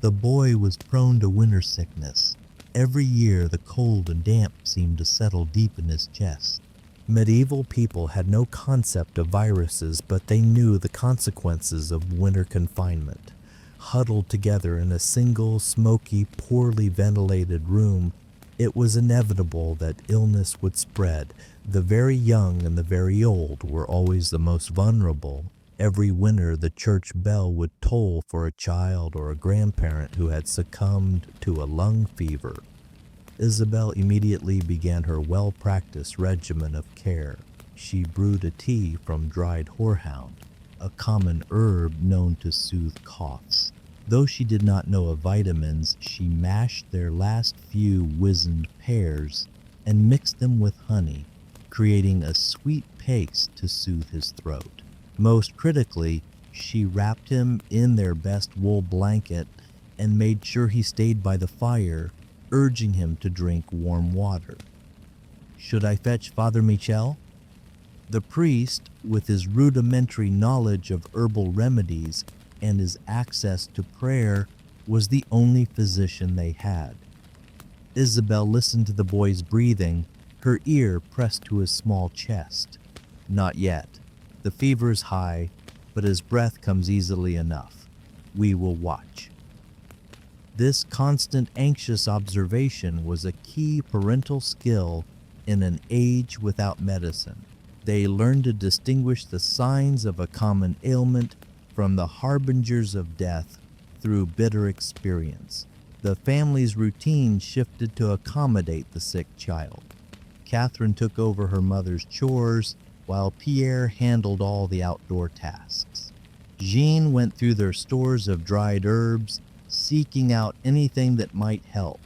The boy was prone to winter sickness. Every year the cold and damp seemed to settle deep in his chest. Medieval people had no concept of viruses, but they knew the consequences of winter confinement. Huddled together in a single, smoky, poorly ventilated room, it was inevitable that illness would spread. The very young and the very old were always the most vulnerable. Every winter the church bell would toll for a child or a grandparent who had succumbed to a lung fever. Isabel immediately began her well-practiced regimen of care. She brewed a tea from dried horehound, a common herb known to soothe coughs. Though she did not know of vitamins, she mashed their last few wizened pears and mixed them with honey, creating a sweet paste to soothe his throat. Most critically, she wrapped him in their best wool blanket and made sure he stayed by the fire, urging him to drink warm water. "Should I fetch Father Michel?" The priest, with his rudimentary knowledge of herbal remedies and his access to prayer, was the only physician they had. Isabel listened to the boy's breathing, her ear pressed to his small chest. Not yet. The fever is high, but his breath comes easily enough. We will watch. This constant anxious observation was a key parental skill in an age without medicine. They learned to distinguish the signs of a common ailment from the harbingers of death through bitter experience. The family's routine shifted to accommodate the sick child. Catherine took over her mother's chores, while Pierre handled all the outdoor tasks. Jean went through their stores of dried herbs, seeking out anything that might help.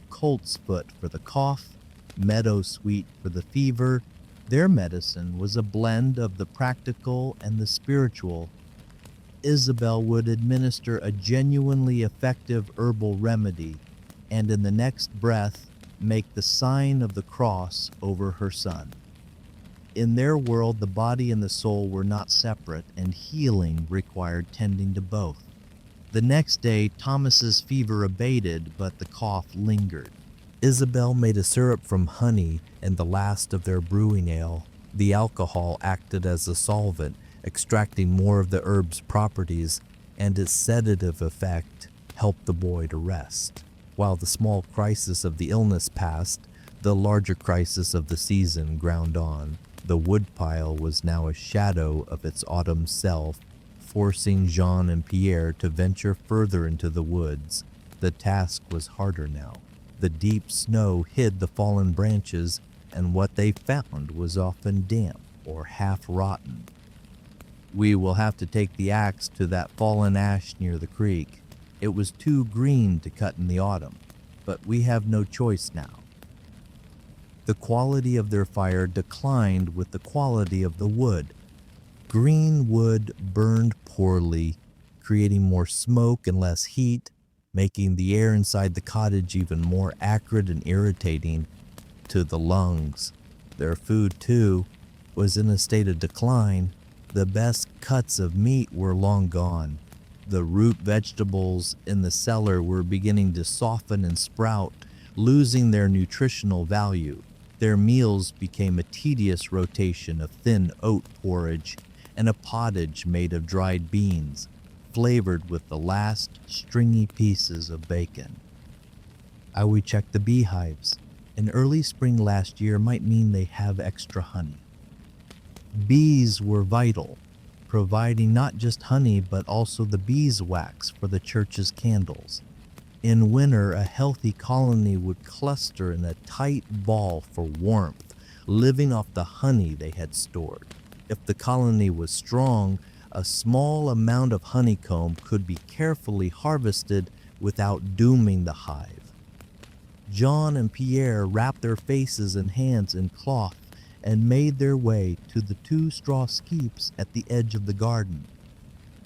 Colt's foot for the cough, meadow sweet for the fever. Their medicine was a blend of the practical and the spiritual. Isabel would administer a genuinely effective herbal remedy, and in the next breath, make the sign of the cross over her son. In their world, the body and the soul were not separate, and healing required tending to both. The next day, Thomas's fever abated, but the cough lingered. Isabel made a syrup from honey and the last of their brewing ale. The alcohol acted as a solvent, extracting more of the herb's properties, and its sedative effect helped the boy to rest. While the small crisis of the illness passed, the larger crisis of the season ground on. The woodpile was now a shadow of its autumn self, forcing Jean and Pierre to venture further into the woods. The task was harder now. The deep snow hid the fallen branches, and what they found was often damp or half-rotten. We will have to take the axe to that fallen ash near the creek. It was too green to cut in the autumn, but we have no choice now. The quality of their fire declined with the quality of the wood. Green wood burned poorly, creating more smoke and less heat, making the air inside the cottage even more acrid and irritating to the lungs. Their food, too, was in a state of decline. The best cuts of meat were long gone. The root vegetables in the cellar were beginning to soften and sprout, losing their nutritional value. Their meals became a tedious rotation of thin oat porridge and a pottage made of dried beans, flavored with the last stringy pieces of bacon. I would check the beehives. An early spring last year might mean they have extra honey. Bees were vital, providing not just honey but also the beeswax for the church's candles. In winter, a healthy colony would cluster in a tight ball for warmth, living off the honey they had stored. If the colony was strong, a small amount of honeycomb could be carefully harvested without dooming the hive. John and Pierre wrapped their faces and hands in cloth and made their way to the 2 straw skeeps at the edge of the garden.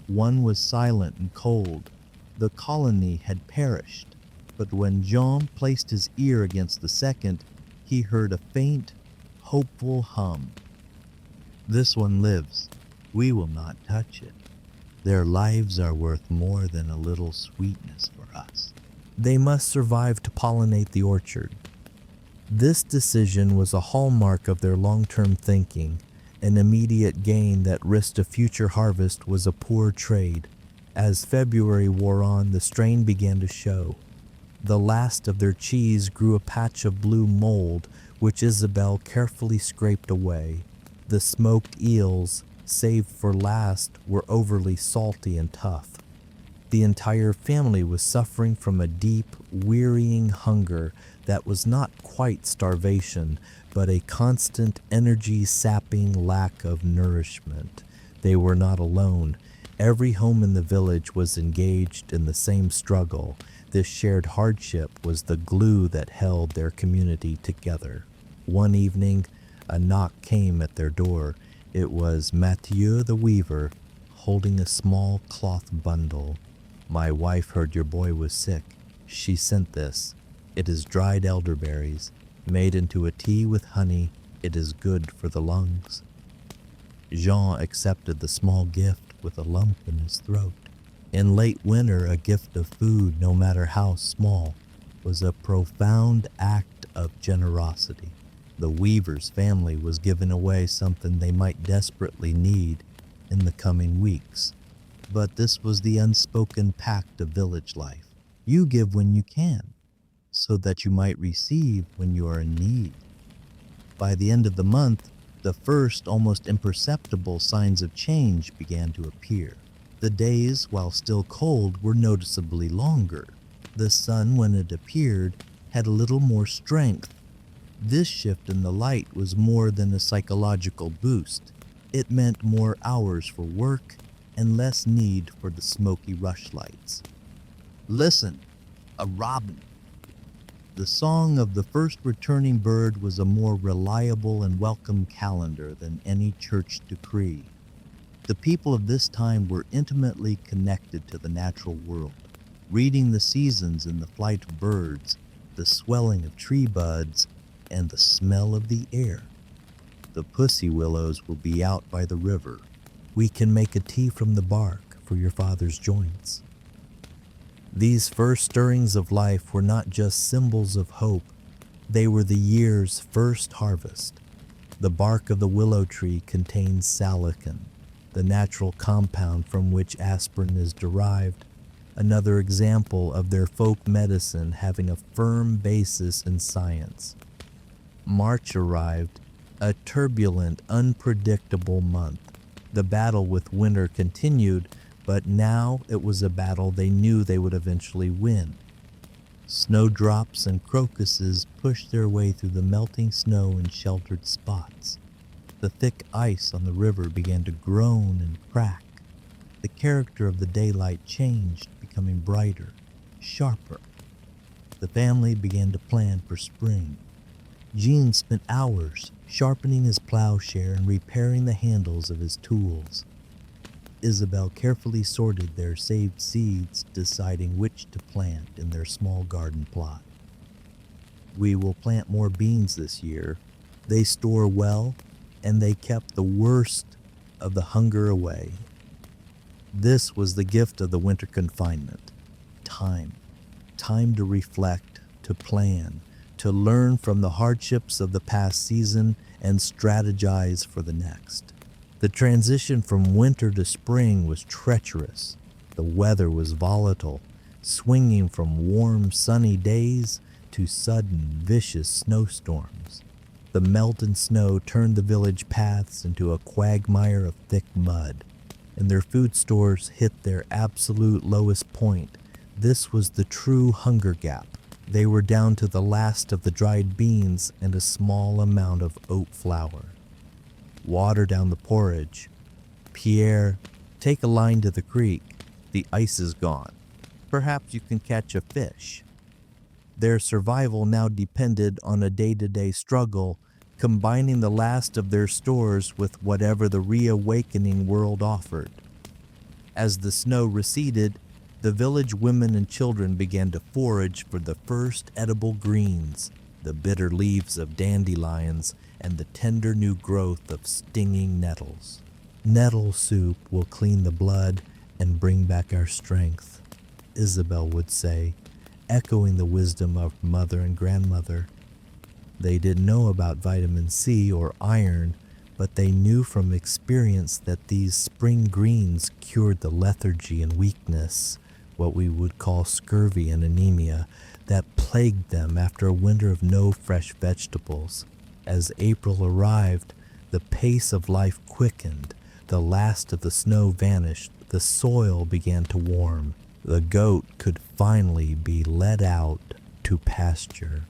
One was silent and cold. The colony had perished, but when Jean placed his ear against the second, he heard a faint, hopeful hum. This one lives. We will not touch it. Their lives are worth more than a little sweetness for us. They must survive to pollinate the orchard. This decision was a hallmark of their long-term thinking. An immediate gain that risked a future harvest was a poor trade. As February wore on, the strain began to show. The last of their cheese grew a patch of blue mold, which Isabel carefully scraped away. The smoked eels, saved for last, were overly salty and tough. The entire family was suffering from a deep, wearying hunger that was not quite starvation, but a constant energy-sapping lack of nourishment. They were not alone. Every home in the village was engaged in the same struggle. This shared hardship was the glue that held their community together. One evening, a knock came at their door. It was Mathieu the weaver, holding a small cloth bundle. "My wife heard your boy was sick. She sent this. It is dried elderberries, made into a tea with honey. It is good for the lungs." Jean accepted the small gift with a lump in his throat. In late winter, a gift of food, no matter how small, was a profound act of generosity. The weaver's family was giving away something they might desperately need in the coming weeks. But this was the unspoken pact of village life. You give when you can, so that you might receive when you are in need. By the end of the month, the first almost imperceptible signs of change began to appear. The days, while still cold, were noticeably longer. The sun, when it appeared, had a little more strength. This shift in the light was more than a psychological boost. It meant more hours for work and less need for the smoky rushlights. Listen, a robin. The song of the first returning bird was a more reliable and welcome calendar than any church decree. The people of this time were intimately connected to the natural world, reading the seasons in the flight of birds, the swelling of tree buds, and the smell of the air. The pussy willows will be out by the river. We can make a tea from the bark for your father's joints. These first stirrings of life were not just symbols of hope, they were the year's first harvest. The bark of the willow tree contains salicin, the natural compound from which aspirin is derived, another example of their folk medicine having a firm basis in science. March arrived, a turbulent, unpredictable month. The battle with winter continued, but now it was a battle they knew they would eventually win. Snowdrops and crocuses pushed their way through the melting snow in sheltered spots. The thick ice on the river began to groan and crack. The character of the daylight changed, becoming brighter, sharper. The family began to plan for spring. Jean spent hours sharpening his plowshare and repairing the handles of his tools. Isabel carefully sorted their saved seeds, deciding which to plant in their small garden plot. We will plant more beans this year. They store well, and they kept the worst of the hunger away. This was the gift of the winter confinement. Time. Time to reflect, to plan, to learn from the hardships of the past season and strategize for the next. The transition from winter to spring was treacherous. The weather was volatile, swinging from warm, sunny days to sudden, vicious snowstorms. The melted snow turned the village paths into a quagmire of thick mud, and their food stores hit their absolute lowest point. This was the true hunger gap. They were down to the last of the dried beans and a small amount of oat flour. Water down the porridge. Pierre, take a line to the creek. The ice is gone. Perhaps you can catch a fish. Their survival now depended on a day-to-day struggle, combining the last of their stores with whatever the reawakening world offered. As the snow receded, the village women and children began to forage for the first edible greens, the bitter leaves of dandelions and the tender new growth of stinging nettles. Nettle soup will clean the blood and bring back our strength, Isabel would say, echoing the wisdom of mother and grandmother. They didn't know about vitamin C or iron, but they knew from experience that these spring greens cured the lethargy and weakness, what we would call scurvy and anemia, that plagued them after a winter of no fresh vegetables. As April arrived, the pace of life quickened. The last of the snow vanished. The soil began to warm. The goat could finally be let out to pasture.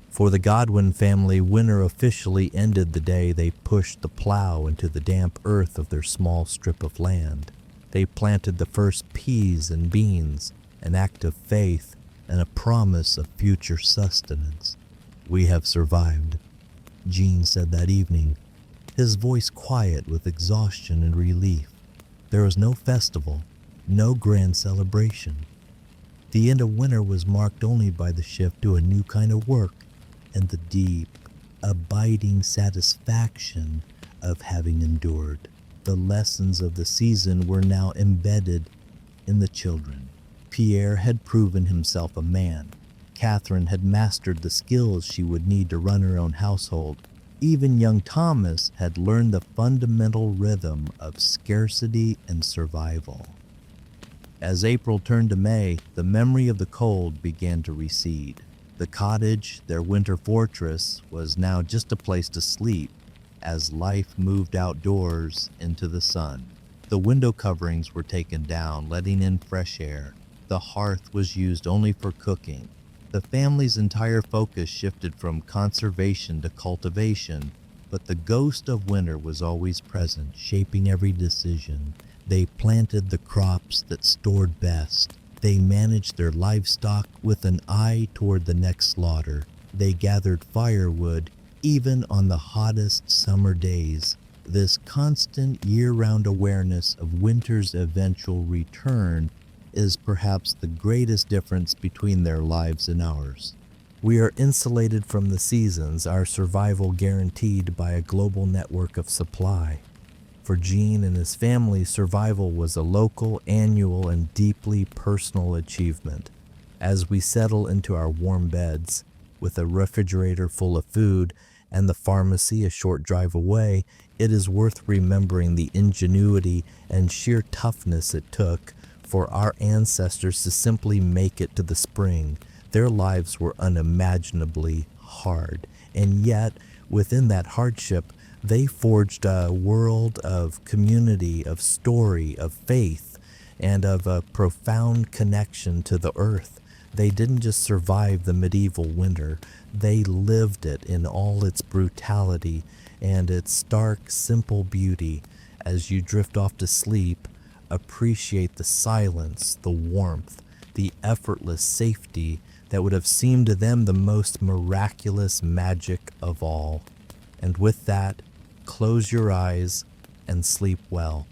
For the Godwin family, winter officially ended the day they pushed the plow into the damp earth of their small strip of land. They planted the first peas and beans, an act of faith and a promise of future sustenance. "We have survived," Jean said that evening, his voice quiet with exhaustion and relief. There was no festival, no grand celebration. The end of winter was marked only by the shift to a new kind of work and the deep, abiding satisfaction of having endured. The lessons of the season were now embedded in the children. Pierre had proven himself a man. Catherine had mastered the skills she would need to run her own household. Even young Thomas had learned the fundamental rhythm of scarcity and survival. As April turned to May, the memory of the cold began to recede. The cottage, their winter fortress, was now just a place to sleep as life moved outdoors into the sun. The window coverings were taken down, letting in fresh air. The hearth was used only for cooking. The family's entire focus shifted from conservation to cultivation, but the ghost of winter was always present, shaping every decision. They planted the crops that stored best. They managed their livestock with an eye toward the next slaughter. They gathered firewood even on the hottest summer days. This constant year-round awareness of winter's eventual return is perhaps the greatest difference between their lives and ours. We are insulated from the seasons, our survival guaranteed by a global network of supply. For Gene and his family, survival was a local, annual, and deeply personal achievement. As we settle into our warm beds, with a refrigerator full of food and the pharmacy a short drive away, it is worth remembering the ingenuity and sheer toughness it took for our ancestors to simply make it to the spring. Their lives were unimaginably hard, and yet, within that hardship, they forged a world of community, of story, of faith, and of a profound connection to the earth. They didn't just survive the medieval winter, they lived it in all its brutality and its stark, simple beauty. As you drift off to sleep, appreciate the silence, the warmth, the effortless safety that would have seemed to them the most miraculous magic of all. And with that, close your eyes and sleep well.